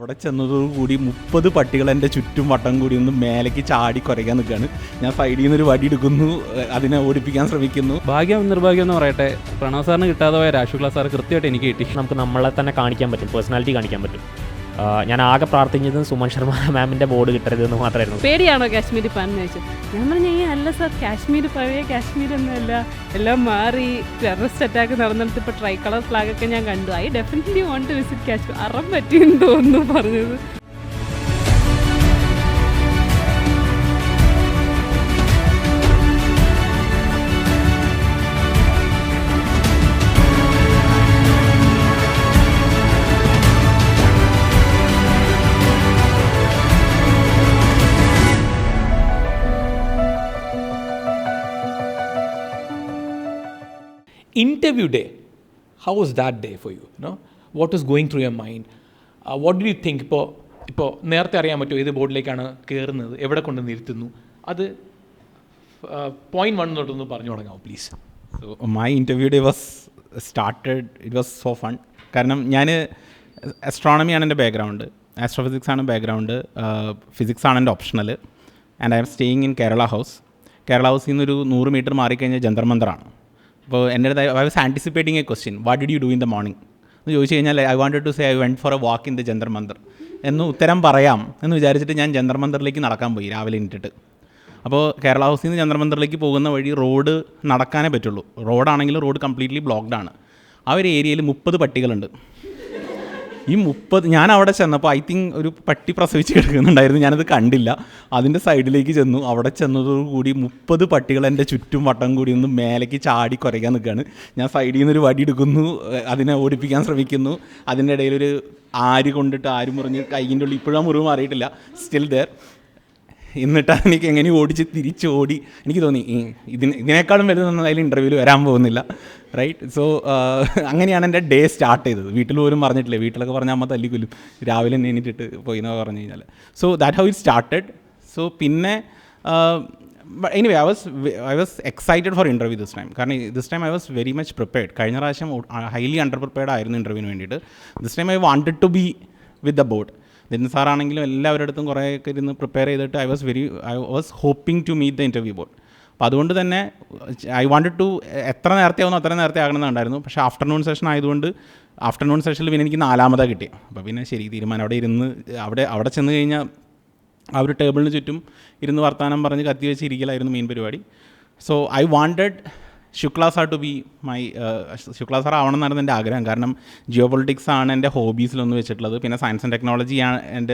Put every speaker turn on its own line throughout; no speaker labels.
അവിടെ ചെന്നതോടുകൂടി 30 പട്ടികൾ എൻ്റെ ചുറ്റും വട്ടം കൂടി ഒന്ന് മേലേക്ക് ചാടി കുരയ്ക്കാൻ നിൽക്കുകയാണ്. ഞാൻ സൈഡിൽ നിന്നൊരു വടി എടുക്കുന്നു, അതിനെ ഓടിപ്പിക്കാൻ ശ്രമിക്കുന്നു.
ഭാഗ്യം നിർഭാഗ്യം എന്ന് പറയട്ടെ, പ്രണവ് സാറിന് കിട്ടാതെ പോയ രാജുകുമാർ സാർ കൃത്യമായിട്ട് എനിക്ക് കിട്ടി.
നമുക്ക് നമ്മളെ തന്നെ കാണിക്കാൻ പറ്റും, പേഴ്സണാലിറ്റി കാണിക്കാൻ പറ്റും. ഞാൻ ആകെ പ്രാർത്ഥിച്ചത് സുമൻ ശർമ്മ മാമിൻ്റെ ബോർഡ് കിട്ടരുതെന്ന് മാത്രമായിരുന്നു.
പേടിയാണോ കാശ്മീരി പാൻ എന്ന് ചോദിച്ചു. ഞാൻ പറഞ്ഞു അല്ല സാർ, കാശ്മീർ പഴയ കാശ്മീർ ഒന്നുമല്ല, എല്ലാം മാറി. ടെററിസ്റ്റ് അറ്റാക്ക് നടന്നിട്ട് ഇപ്പോൾ ട്രൈ കളർ ഫ്ലാഗൊക്കെ ഞാൻ കണ്ടു. I definitely want to visit Kashmir. അറം പറ്റിയെന്ന് തോന്നുന്നു പറഞ്ഞത്.
Interview day, how was that day for you? What was going through your mind? What did you think? ഇപ്പോൾ നേരത്തെ അറിയാൻ പറ്റുമോ ഏത് ബോർഡിലേക്കാണ് കയറുന്നത്, എവിടെ കൊണ്ട് നിർത്തുന്നു, അത് point 1 തൊട്ടൊന്ന് പറഞ്ഞു തുടങ്ങാമോ please?
So my interview day was started, it was so fun. കാരണം ഞാൻ അസ്ട്രോണമിയാണ് എൻ്റെ ബാക്ക്ഗ്രൗണ്ട്, ആസ്ട്രോഫിസിക്സ് ആണ് ബാക്ക്ഗ്രൗണ്ട്, ഫിസിക്സ് ആണ് എൻ്റെ optional. And I am staying in Kerala house. Kerala ഹൗസിൽ നിന്നൊരു 100 മീറ്റർ മാറിക്കഴിഞ്ഞാൽ ജന്തർ മന്ദറാണ്. അപ്പോൾ എൻ്റെ അടുത്ത് I was anticipating a question, what did you do in the morning എന്ന് ചോദിച്ചു കഴിഞ്ഞാൽ I wanted to say I went for a walk in the Jantar Mandar എന്ന് ഉത്തരം പറയാം എന്ന് വിചാരിച്ചിട്ട് ഞാൻ ജന്തർ മന്ദറിലേക്ക് നടക്കാൻ പോയി രാവിലെ എണീറ്റിട്ട്. അപ്പോൾ കേരള ഹൗസിൽ നിന്ന് ജന്തർ മന്ദറിലേക്ക് പോകുന്ന വഴി റോഡ് നടക്കാനേ പറ്റുള്ളൂ. റോഡാണെങ്കിൽ റോഡ് കംപ്ലീറ്റ്ലി ബ്ലോക്ക്ഡാണ്. ആ ഒരു ഏരിയയിൽ 30 പട്ടികളുണ്ട്. ഈ 30 ഞാൻ അവിടെ ചെന്നപ്പോൾ ഐ തിങ്ക് ഒരു പട്ടി പ്രസവിച്ച് കിടക്കുന്നുണ്ടായിരുന്നു, ഞാനത് കണ്ടില്ല. അതിൻ്റെ സൈഡിലേക്ക് ചെന്നു. അവിടെ ചെന്നതോടുകൂടി 30 പട്ടികൾ എൻ്റെ ചുറ്റും വട്ടം കൂടി ഒന്ന് മേലേക്ക് ചാടി കുരയ്ക്കാൻ നിൽക്കുകയാണ്. ഞാൻ സൈഡിൽ നിന്നൊരു വടി എടുക്കുന്നു, അതിനെ ഓടിപ്പിക്കാൻ ശ്രമിക്കുന്നു. അതിൻ്റെ ഇടയിലൊരു ആര് കൊണ്ടിട്ട് ആര് മുറിഞ്ഞ് കൈയിൻ്റെ ഉള്ളിൽ ഇപ്പോഴും മുറിവ് മാറിയിട്ടില്ല, സ്റ്റിൽ ദെയർ. എന്നിട്ട് എനിക്ക് എങ്ങനെ ഓടിച്ച് തിരിച്ചോടി. എനിക്ക് തോന്നി ഇതിനേക്കാളും വലുതൊന്നും അതിൽ ഇൻ്റർവ്യൂവിൽ വരാൻ പോകുന്നില്ല, റൈറ്റ്? സോ അങ്ങനെയാണ് എൻ്റെ ഡേ സ്റ്റാർട്ട് ചെയ്തത്. വീട്ടിൽ പോലും പറഞ്ഞിട്ടില്ല, വീട്ടിലൊക്കെ പറഞ്ഞാൽ അമ്മ തല്ലിക്കൊല്ലും, രാവിലെ എണീറ്റിട്ട് പോയി എന്നൊക്കെ പറഞ്ഞു കഴിഞ്ഞാൽ. So that how it started. So പിന്നെ anyway I was excited for interview this time. കാരണം this time I was very much prepared. കഴിഞ്ഞ പ്രാവശ്യം ഹൈലി അണ്ടർ പ്രിപ്പയർഡ് ആയിരുന്നു ഇൻ്റർവ്യൂവിന് വേണ്ടിയിട്ട്. This time I wanted to be with the board. ദിൻ സാറാണെങ്കിലും എല്ലാവരുടെ അടുത്തും കുറേയൊക്കെ ഇരുന്ന് പ്രിപ്പയർ ചെയ്തിട്ട് I was hoping to meet the interview board. അപ്പോൾ അതുകൊണ്ട് തന്നെ ഐ വാണ്ടഡ് ടു എത്ര നേരത്തെ ആവുന്നു അത്ര നേരത്തെ ആകണമെന്നുണ്ടായിരുന്നു. പക്ഷേ ആഫ്റ്റർനൂൺ സെഷൻ ആയതുകൊണ്ട് ആഫ്റ്റർനൂൺ സെഷനിൽ പിന്നെ എനിക്ക് 4ാമതാണ് കിട്ടിയത്. അപ്പോൾ പിന്നെ ശരി തീരുമാനം. അവിടെ ഇരുന്ന് അവിടെ ചെന്ന് കഴിഞ്ഞാൽ ആ ഒരു ടേബിളിന് ചുറ്റും ഇരുന്ന് വർത്തമാനം പറഞ്ഞ് കത്തി വെച്ച് ഇരിക്കലായിരുന്നു മെയിൻ പരിപാടി. So I wanted Shukla sir to be my Shukla sir ആവണം എന്നായിരുന്നു എൻ്റെ ആഗ്രഹം. കാരണം ജിയോ പൊളിറ്റിക്സ് ആണ് എൻ്റെ ഹോബീസിലൊന്ന് വെച്ചിട്ടുള്ളത്. പിന്നെ സയൻസ് ആൻഡ് ടെക്നോളജിയാണ്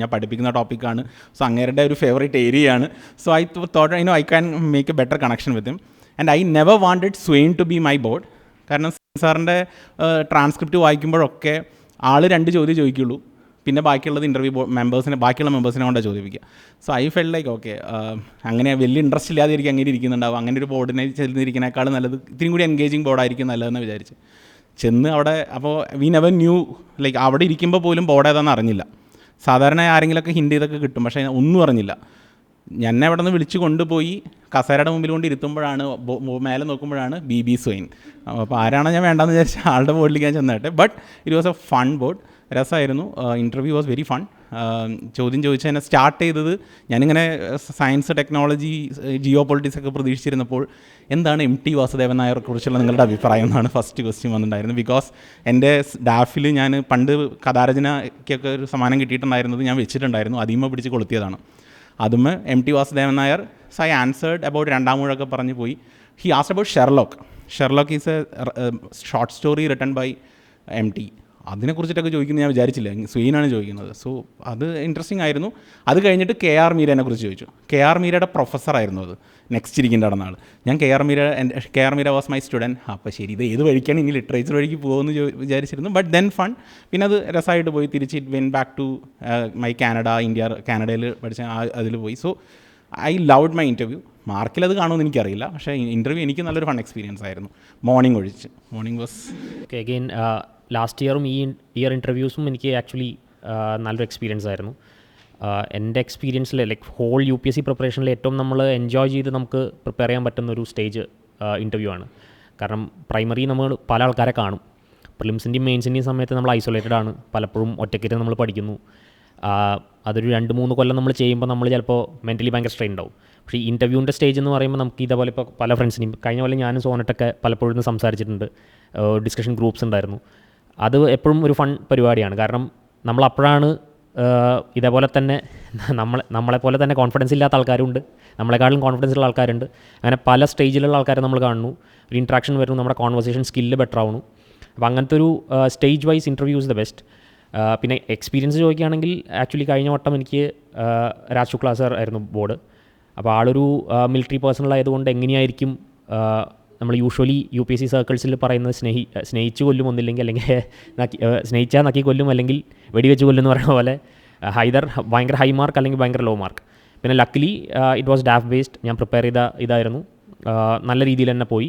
ഞാൻ പഠിപ്പിക്കുന്ന ടോപ്പിക്കാണ്. സോ അങ്ങേരുടെ ഒരു ഫേവറേറ്റ് ഏരിയയാണ്. So I thought I can make a better connection with him. And I never wanted Swain to be my board. കാരണം സാറിൻ്റെ ട്രാൻസ്ക്രിപ്റ്റ് വായിക്കുമ്പോഴൊക്കെ ആൾ 2 ചോദ്യം ചോദിക്കുള്ളൂ, പിന്നെ ബാക്കിയുള്ളത് ഇൻ്റർവ്യൂ ബാക്കിയുള്ള മെമ്പേഴ്സിനെ കൊണ്ടാണ് ചോദിപ്പിക്കുക. So I felt like okay, അങ്ങനെ വലിയ ഇൻട്രസ്റ്റ് ഇല്ലാതെ ഇരിക്കും അങ്ങനെ ഇരിക്കുന്നുണ്ടാവും. അങ്ങനെ ഒരു ബോർഡിനെ ചെന്നിരിക്കുന്നതിനേക്കാളും നല്ലത് ഇത്തിരി കൂടി എൻഗേജിങ് ബോർഡായിരിക്കും നല്ലതെന്ന് വിചാരിച്ച് ചെന്ന് അവിടെ. അപ്പോൾ വി നെവർ ന്യൂ, ലൈക്ക് അവിടെ ഇരിക്കുമ്പോൾ പോലും ബോർഡ് ഏതാണെന്ന് അറിഞ്ഞില്ല. സാധാരണ ആരെങ്കിലുമൊക്കെ ഹിൻ്റ് ചെയ്തൊക്കെ കിട്ടും, പക്ഷേ ഒന്നും അറിഞ്ഞില്ല. എന്നെ അവിടെ നിന്ന് വിളിച്ച് കൊണ്ടുപോയി കസേരയുടെ മുമ്പിൽ കൊണ്ട് ഇരുത്തുമ്പോഴാണ് മേലെ നോക്കുമ്പോഴാണ് ബി സ്വൈൻ. അപ്പോൾ ആരാണ് ഞാൻ വേണ്ടെന്ന് വിചാരിച്ച ആളുടെ ബോർഡിലേക്ക് ഞാൻ ചെന്നിട്ട്. But it was a fun board, രസമായിരുന്നു. Interview was very fun. ചോദ്യം ചോദിച്ചതിനെ സ്റ്റാർട്ട് ചെയ്തത് ഞാനിങ്ങനെ സയൻസ് ടെക്നോളജി ജിയോ പൊളിറ്റിക്സ് ഒക്കെ പ്രതീക്ഷിച്ചിരുന്നപ്പോൾ എന്താണ് MT വാസുദേവൻ നായരെ കുറിച്ചുള്ള നിങ്ങളുടെ അഭിപ്രായം എന്നാണ് ഫസ്റ്റ് ക്വസ്റ്റ്യൻ വന്നിട്ടുണ്ടായിരുന്നു. ബിക്കോസ് എൻ്റെ ഡാഫിൽ ഞാൻ പണ്ട് കഥാരചനയ്ക്കൊക്കെ ഒരു സമ്മാനം കിട്ടിയിട്ടുണ്ടായിരുന്നത് ഞാൻ വെച്ചിട്ടുണ്ടായിരുന്നു, അതിമ പിടിച്ച് കൊളുത്തിയതാണ്. അതും MT Vasudevan Nair. So I answered about 2ാം ഊഴൊക്കെ പറഞ്ഞ് പോയി. He asked about Sherlock is a short story written by MT. അതിനെക്കുറിച്ചിട്ടൊക്കെ ചോദിക്കുന്നത് ഞാൻ വിചാരിച്ചില്ല, സ്വീനാണ് ചോദിക്കുന്നത്. സോ അത് ഇൻട്രസ്റ്റിംഗ് ആയിരുന്നു. അത് കഴിഞ്ഞിട്ട് KR മീരനെ കുറിച്ച് ചോദിച്ചു. KR മീരയുടെ പ്രൊഫസറായിരുന്നു അത്, നെക്സ്റ്റ് ഇരിക്കേണ്ട നടന്ന ആൾ. ഞാൻ KR Meera was my student. അപ്പോൾ ശരി, ഇത് ഏത് വഴിക്കാണ് ഇനി ലിറ്ററേച്ചർ വഴിക്ക് പോകുമെന്ന് വിചാരിച്ചിരുന്നു. But then fun. പിന്നെ അത് രസമായിട്ട് പോയി. തിരിച്ച് it went back to my കാനഡയിൽ പഠിച്ച അതിൽ പോയി. So I loved my interview. മാർക്കിലത് കാണുമെന്ന് എനിക്കറിയില്ല, പക്ഷേ ഇൻ്റർവ്യൂ എനിക്ക് നല്ലൊരു ഫൺ എക്സ്പീരിയൻസ് ആയിരുന്നു. മോർണിംഗ് ഒഴിച്ച് മോർണിംഗ് വാസ്
അഗെയിൻ ലാസ്റ്റ് ഇയറും ഈ ഇയർ ഇൻ്റർവ്യൂസും എനിക്ക് ആക്ച്വലി നല്ലൊരു എക്സ്പീരിയൻസ് ആയിരുന്നു. എൻ്റെ എക്സ്പീരിയൻസിൽ ലൈക്ക് ഹോൾ UPSC പ്രിപ്പറേഷനിൽ ഏറ്റവും നമ്മൾ എൻജോയ് ചെയ്ത് നമുക്ക് പ്രിപ്പയർ ചെയ്യാൻ പറ്റുന്ന ഒരു സ്റ്റേജ് ഇൻ്റർവ്യൂ ആണ്. കാരണം പ്രൈമറി നമ്മൾ പല ആൾക്കാരെ കാണും, പ്രിലിംസിൻ്റെയും മെയിൻസിൻ്റെയും സമയത്ത് നമ്മൾ ഐസൊലേറ്റഡ് ആണ്, പലപ്പോഴും ഒറ്റയ്ക്കിരുന്ന് നമ്മൾ പഠിക്കുന്നു. അതൊരു 2-3 കൊല്ലം നമ്മൾ ചെയ്യുമ്പോൾ നമ്മൾ ചിലപ്പോൾ മെൻ്റലി ഭയങ്കര സ്ട്രെയിൻ ഉണ്ടാവും. പക്ഷേ ഈ ഇൻ്റർവ്യൂവിൻ്റെ സ്റ്റേജ് എന്ന് പറയുമ്പോൾ നമുക്ക് ഇതേപോലെ ഇപ്പോൾ പല ഫ്രണ്ട്സിനെയും കഴിഞ്ഞ പോലെ ഞാനും സോനറ്റൊക്കെ പലപ്പോഴും സംസാരിച്ചിട്ടുണ്ട്, ഡിസ്കഷൻ ഗ്രൂപ്പ്സ് ഉണ്ടായിരുന്നു. അത് എപ്പോഴും ഒരു ഫൺ പരിപാടിയാണ്. കാരണം നമ്മളപ്പോഴാണ് ഇതേപോലെ തന്നെ നമ്മളെപ്പോലെ തന്നെ കോൺഫിഡൻസ് ഇല്ലാത്ത ആൾക്കാരുണ്ട്, നമ്മളെക്കാളും കോൺഫിഡൻസ് ഉള്ള ആൾക്കാരുണ്ട്. അങ്ങനെ പല സ്റ്റേജിലുള്ള ആൾക്കാരെ നമ്മൾ കാണുന്നു, ഒരു ഇൻട്രാക്ഷൻ വരുന്നു, നമ്മുടെ കോൺവെർസേഷൻ സ്കില്ല് ബെറ്റർ ആവുന്നു. അപ്പോൾ അങ്ങനത്തെ ഒരു stage vice interview is the best. പിന്നെ എക്സ്പീരിയൻസ് ചോദിക്കുകയാണെങ്കിൽ ആക്ച്വലി കഴിഞ്ഞ വട്ടം എനിക്ക് രാജ് ശുക്ല സർ ആയിരുന്നു ബോർഡ്. അപ്പോൾ ആളൊരു മിലിറ്ററി പേഴ്സണൽ ആയതുകൊണ്ട് എങ്ങനെയായിരിക്കും നമ്മൾ യൂഷ്വലി UPSC സർക്കിൾസിൽ പറയുന്നത് സ്നേഹിച്ച് കൊല്ലും ഒന്നില്ലെങ്കിൽ, അല്ലെങ്കിൽ സ്നേഹിച്ചാൽ നക്കി കൊല്ലും, അല്ലെങ്കിൽ വെടിവെച്ച് കൊല്ലും എന്ന് പറയുന്ന പോലെ ഹൈദർ ഭയങ്കര ഹൈ മാർക്ക് അല്ലെങ്കിൽ ഭയങ്കര ലോ മാർക്ക്. പിന്നെ luckily it was DAF based. ഞാൻ പ്രിപ്പയർ ചെയ്ത ഇതായിരുന്നു, നല്ല രീതിയിൽ തന്നെ പോയി.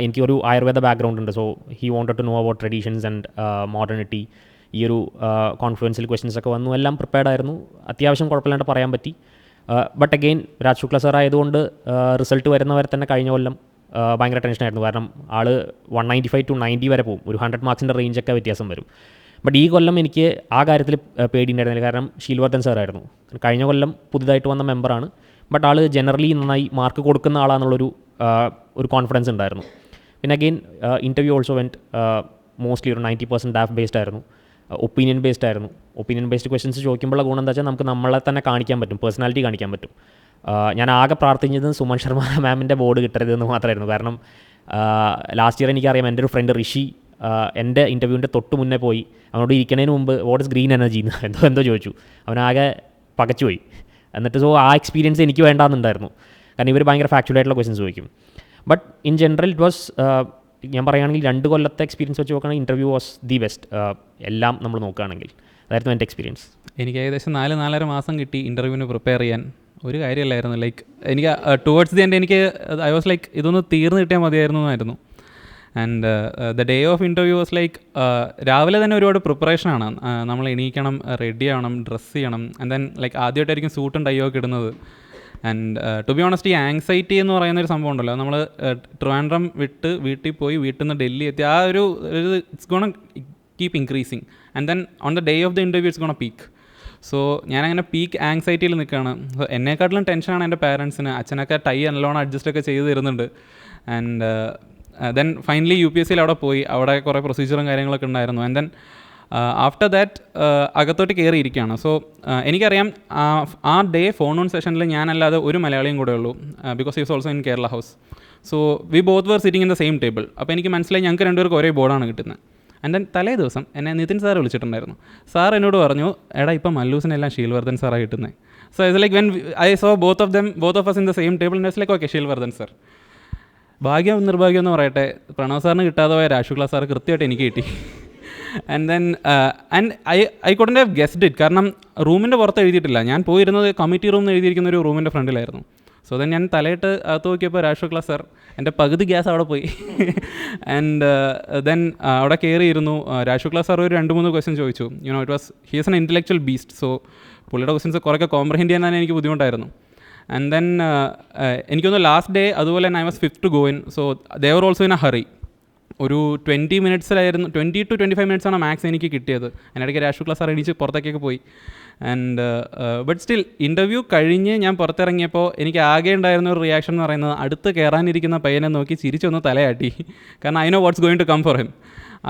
എനിക്കൊരു ആയുർവേദ ബാക്ക്ഗ്രൗണ്ട് ഉണ്ട്, so he wanted to know about traditions and modernity. ഈ ഒരു കോൺഫിഡൻഷ്യൽ ക്വസ്റ്റ്യൻസ് ഒക്കെ വന്നു, എല്ലാം പ്രിപ്പയർഡ് ആയിരുന്നു, അത്യാവശ്യം കുഴപ്പമില്ലാണ്ട് പറയാൻ പറ്റി. But again Raj Shukla sir ആയതുകൊണ്ട് റിസൾട്ട് വരുന്നവരെ തന്നെ കഴിഞ്ഞ കൊല്ലം ഭയങ്കര ടെൻഷനായിരുന്നു. കാരണം ആൾ 195 to 90 വരെ പോകും, ഒരു 100 മാർക്സിൻ്റെ റേഞ്ചൊക്കെ വ്യത്യാസം വരും. ബട്ട് ഈ കൊല്ലം എനിക്ക് ആ കാര്യത്തിൽ പേടിയുണ്ടായിരുന്നില്ല, കാരണം ഷീൽവർദ്ധൻ സാറായിരുന്നു. കഴിഞ്ഞ കൊല്ലം പുതുതായിട്ട് വന്ന മെമ്പറാണ്, ബട്ട് ആൾ ജനറലി നന്നായി മാർക്ക് കൊടുക്കുന്ന ആളാണെന്നുള്ളൊരു കോൺഫിഡൻസ് ഉണ്ടായിരുന്നു. പിന്നെ again interview also went mostly ഒരു 90% ഡാഫ് ബേസ്ഡ് ആയിരുന്നു, ഒപ്പീനിയൻ ബേസ്ഡ് ആയിരുന്നു. ഒപ്പീനിയൻ ബേസ്ഡ് ക്വസ്റ്റ്യൻസ് ചോദിക്കുമ്പോഴുള്ള ഗുണം എന്താ വെച്ചാൽ നമുക്ക് നമ്മളെ തന്നെ കാണിക്കാൻ പറ്റും, പേഴ്സണാലിറ്റി കാണിക്കാൻ പറ്റും. ഞാൻ ആകെ പ്രാർത്ഥിച്ചത് സുമൻ ശർമ്മ മാമിൻ്റെ ബോർഡ് കിട്ടരുതെന്ന് മാത്രമായിരുന്നു. കാരണം ലാസ്റ്റ് ഇയർ എനിക്കറിയാം, എൻ്റെ ഒരു ഫ്രണ്ട് ഋഷി എൻ്റെ ഇൻ്റർവ്യൂവിൻ്റെ തൊട്ട് മുന്നേ പോയി അവനോട് ഇരിക്കുന്നതിന് മുമ്പ് വാട്ട് ഇസ് ഗ്രീൻ എനർജി എന്ന് എന്തോ ചോദിച്ചു. അവനാകെ പകച്ചുപോയി. എന്നിട്ട് സോ ആ എക്സ്പീരിയൻസ് എനിക്ക് വേണ്ടാന്നുണ്ടായിരുന്നു, കാരണം ഇവർ ഭയങ്കര ഫാക്ച്വൽ ആയിട്ടുള്ള ക്വസ്റ്റ്യൻസ് ചോദിക്കും. But in general it was, ഞാൻ പറയുകയാണെങ്കിൽ 2 കൊല്ലത്തെ എക്സ്പീരിയൻസ് വെച്ച് നോക്കുകയാണെങ്കിൽ ഇൻ്റർവ്യൂ വാസ് ദി ബെസ്റ്റ്. എല്ലാം നമ്മൾ നോക്കുകയാണെങ്കിൽ അതായിരുന്നു എൻ്റെ എക്സ്പീരിയൻസ്.
എനിക്ക് ഏകദേശം 4-4.5 മാസം കിട്ടി ഇൻ്റർവ്യൂവിന് പ്രിപ്പയർ ചെയ്യാൻ. ഒരു കാര്യമല്ലായിരുന്നു. ലൈക്ക് എനിക്ക് ടുവേർഡ്സ് ദി എൻഡ് എനിക്ക് ഐ വാസ് ലൈക്ക് ഇതൊന്ന് തീർന്ന് കിട്ടിയാൽ മതിയായിരുന്നു എന്നായിരുന്നു. And the day of interview was like രാവിലെ തന്നെ ഒരുപാട് പ്രിപ്പറേഷനാണ്. നമ്മൾ എണീക്കണം, റെഡി ആവണം, ഡ്രസ്സ് ചെയ്യണം, ആൻഡ് ദെൻ ലൈക്ക് ആദ്യമായിട്ടായിരിക്കും സൂട്ടും ടൈയോ ഒക്കെ ഇടുന്നത്. ആൻഡ് ടു ബി ഓണസ്റ്റ്, ഈ ആങ്സൈറ്റി എന്ന് പറയുന്നൊരു സംഭവം ഉണ്ടല്ലോ, നമ്മൾ ട്രിവാൻഡ്രം വിട്ട് വീട്ടിൽ പോയി, വീട്ടിൽ നിന്ന് ഡൽഹി എത്തി, ആ ഒരു it's gonna keep increasing. And then on the day of the interview it's gonna peak. So ഞാനങ്ങനെ പീക്ക് ആങ്സൈറ്റിയിൽ നിൽക്കുകയാണ്. എന്നെക്കാട്ടിലും ടെൻഷനാണ് എൻ്റെ പാരൻസിന്. അച്ഛനൊക്കെ ടൈ നല്ലോണം അഡ്ജസ്റ്റൊക്കെ ചെയ്ത് തരുന്നുണ്ട്. ആൻഡ് ദെൻ ഫൈനലി UPSCയിൽ അവിടെ പോയി, അവിടെ കുറേ പ്രൊസീജിയറും കാര്യങ്ങളൊക്കെ ഉണ്ടായിരുന്നു. ആൻഡ് ദെൻ ആഫ്റ്റർ ദാറ്റ് അകത്തോട്ട് കയറിയിരിക്കുകയാണ്. സോ എനിക്കറിയാം ആ ഡേ ഫോൺ ഓൺ സെഷനിൽ ഞാനല്ലാതെ ഒരു മലയാളിയും കൂടെ ഉള്ളൂ, because is also in Kerala house. So we both were sitting in the same table. അപ്പോൾ എനിക്ക് മനസ്സിലായി ഞങ്ങൾക്ക് രണ്ടുപേർക്ക് ഒരേ ബോർഡാണ് കിട്ടുന്നത്. ആൻഡ് ദെൻ തലേ ദിവസം എന്നെ നിതിൻ സാർ വിളിച്ചിട്ടുണ്ടായിരുന്നു. സാർ എന്നോട് പറഞ്ഞു, എടാ ഇപ്പം മല്ലൂസിനെല്ലാം ഷീൽവർദ്ധൻ സാറാണ് കിട്ടുന്നത്. So it's like when I saw both of us in the same table, it's like okay Sheelvardhan sir. ഭാഗ്യം നിർഭാഗ്യം എന്ന് പറയട്ടെ, പ്രണവ് സാറിന് കിട്ടാതെ പോയ രാജ് ശുക്ല സാർ കൃത്യമായിട്ട് എനിക്ക് കിട്ടി. And then I couldn't have guessed it. കാരണം റൂമിൻ്റെ പുറത്ത് എഴുതിയിട്ടില്ല, ഞാൻ പോയിരുന്നത് കമ്മിറ്റി റൂമിൽ എഴുതിയിരിക്കുന്ന ഒരു റൂമിൻ്റെ ഫ്രണ്ടിലായിരുന്നു. സോ ദെൻ ഞാൻ തലയിട്ട് അകത്ത് നോക്കിയപ്പോൾ രാജ് ശുക്ല സാർ, എൻ്റെ പകുതി ഗ്യാസ് അവിടെ പോയി. ആൻഡ് ദെൻ അവിടെ കയറിയിരുന്നു. രാജ് ശുക്ല സാർ ഒരു 2-3 ക്വസ്റ്റ്യൻ ചോദിച്ചു. It was he is an intellectual beast. So പുള്ളിയുടെ ക്വസ്റ്റ്യൻസ് കുറേയൊക്കെ കോംപ്രഹെൻഡ് ചെയ്യാൻ തന്നെ എനിക്ക് ബുദ്ധിമുട്ടായിരുന്നു. ആൻഡ് ദെൻ എനിക്കൊന്ന് ലാസ്റ്റ് ഡേ അതുപോലെ തന്നെ I was 5th to go in. So they were also in a hurry. ഒരു 20 മിനിറ്റ്സിലായിരുന്നു, 20 to 25 മിനിറ്റ്സാണ് മാക്സ് എനിക്ക് കിട്ടിയത്. അതിനിടയ്ക്ക് രാജ് ശുക്ല സാർ എണീച്ച് പുറത്തേക്കൊക്കെ പോയി. ആൻഡ് ബട്ട് സ്റ്റിൽ ഇൻ്റർവ്യൂ കഴിഞ്ഞ് ഞാൻ പുറത്തിറങ്ങിയപ്പോൾ എനിക്ക് ആകെ ഉണ്ടായിരുന്ന ഒരു റിയാക്ഷൻ എന്ന് പറയുന്നത്, അടുത്ത് കയറാനിരിക്കുന്ന പയ്യനെ നോക്കി ചിരിച്ചൊന്ന് തലയാട്ടി. കാരണം I know what's going to come for him.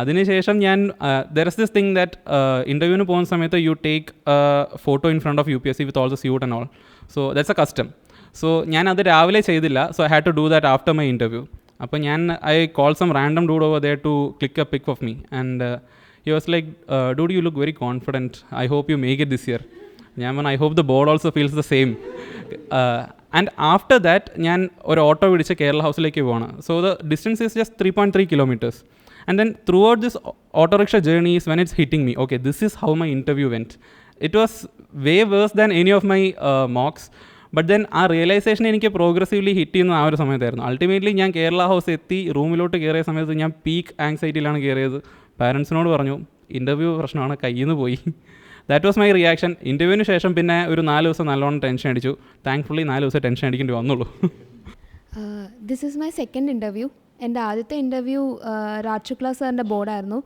അതിനുശേഷം ഞാൻ there is this thing that ഇൻ്റർവ്യൂവിന് പോകുന്ന സമയത്ത് you take photo in front of UPSC with all the suit and all. So that's a custom. So ഞാനത് രാവിലെ ചെയ്തില്ല. So I had to do that after my interview. അപ്പോൾ I called some random dude over there to click a pic of me, and he was like, dude, you look very confident, I hope you make it this year. I hope the board also feels the same. And after that ഞാൻ ഒരു auto പിടിച്ച് കേരള ഹൗസിലേക്ക് പോവാണ്. So the distance is just 3.3 kilometers. And then throughout this auto rickshaw journey is when it's hitting me, okay, this is how my interview went. It was way worse than any of my mocks. But then ആ realisation എനിക്ക് progressively hit ചെയ്യുന്ന ആ ഒരു സമയത്തായിരുന്നു. Ultimately ഞാൻ Kerala house എത്തി റൂമിലോട്ട് കയറിയ സമയത്ത് ഞാൻ പീക്ക് ആങ്സൈറ്റിയിലാണ് കയറിയത്. പാരൻസിനോട് പറഞ്ഞു, ഇൻ്റർവ്യൂ പ്രശ്നമാണ്, കയ്യിൽ നിന്ന് പോയി. That was my reaction. ഇൻ്റർവ്യൂവിന് ശേഷം പിന്നെ ഒരു 4 ദിവസം നല്ലോണം ടെൻഷൻ അടിച്ചു. താങ്ക്ഫുള്ളി 4 ദിവസം tension അടിക്കേണ്ടി വന്നുള്ളൂ.
This is my second interview. എൻ്റെ ആദ്യത്തെ ഇൻ്റർവ്യൂ രാജ് ശുക്ല സാറിൻ്റെ ബോർഡായിരുന്നു.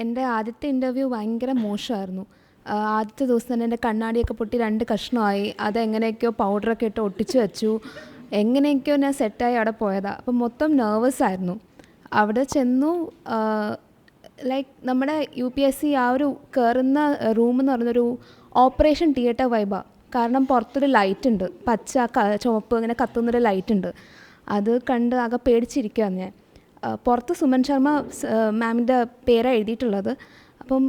എൻ്റെ ആദ്യത്തെ ഇൻ്റർവ്യൂ ഭയങ്കര മോശമായിരുന്നു. ആദ്യത്തെ ദിവസം തന്നെ എൻ്റെ കണ്ണാടിയൊക്കെ പൊട്ടി 2 കഷ്ണമായി. അതെങ്ങനെയൊക്കെയോ പൗഡറൊക്കെ ഇട്ട് ഒട്ടിച്ച് വെച്ചു. എങ്ങനെയൊക്കെയോ ഞാൻ സെറ്റായി അവിടെ പോയതാണ്. അപ്പം മൊത്തം നെർവസ് ആയിരുന്നു. അവിടെ ചെന്നു, ലൈക്ക് നമ്മുടെ UPSC ആ ഒരു കയറുന്ന റൂം എന്ന് പറഞ്ഞൊരു ഓപ്പറേഷൻ തിയേറ്റർ വൈബാണ്. കാരണം പുറത്തൊരു ലൈറ്റ് ഉണ്ട്, പച്ച ചുവപ്പ് ഇങ്ങനെ കത്തുന്നൊരു ലൈറ്റ് ഉണ്ട്. അത് കണ്ട് ആകെ പേടിച്ചിരിക്കുകയാണ് ഞാൻ. പുറത്ത് സുമൻ ശർമ്മ മാമിൻ്റെ പേരാണ് എഴുതിയിട്ടുള്ളത്. അപ്പം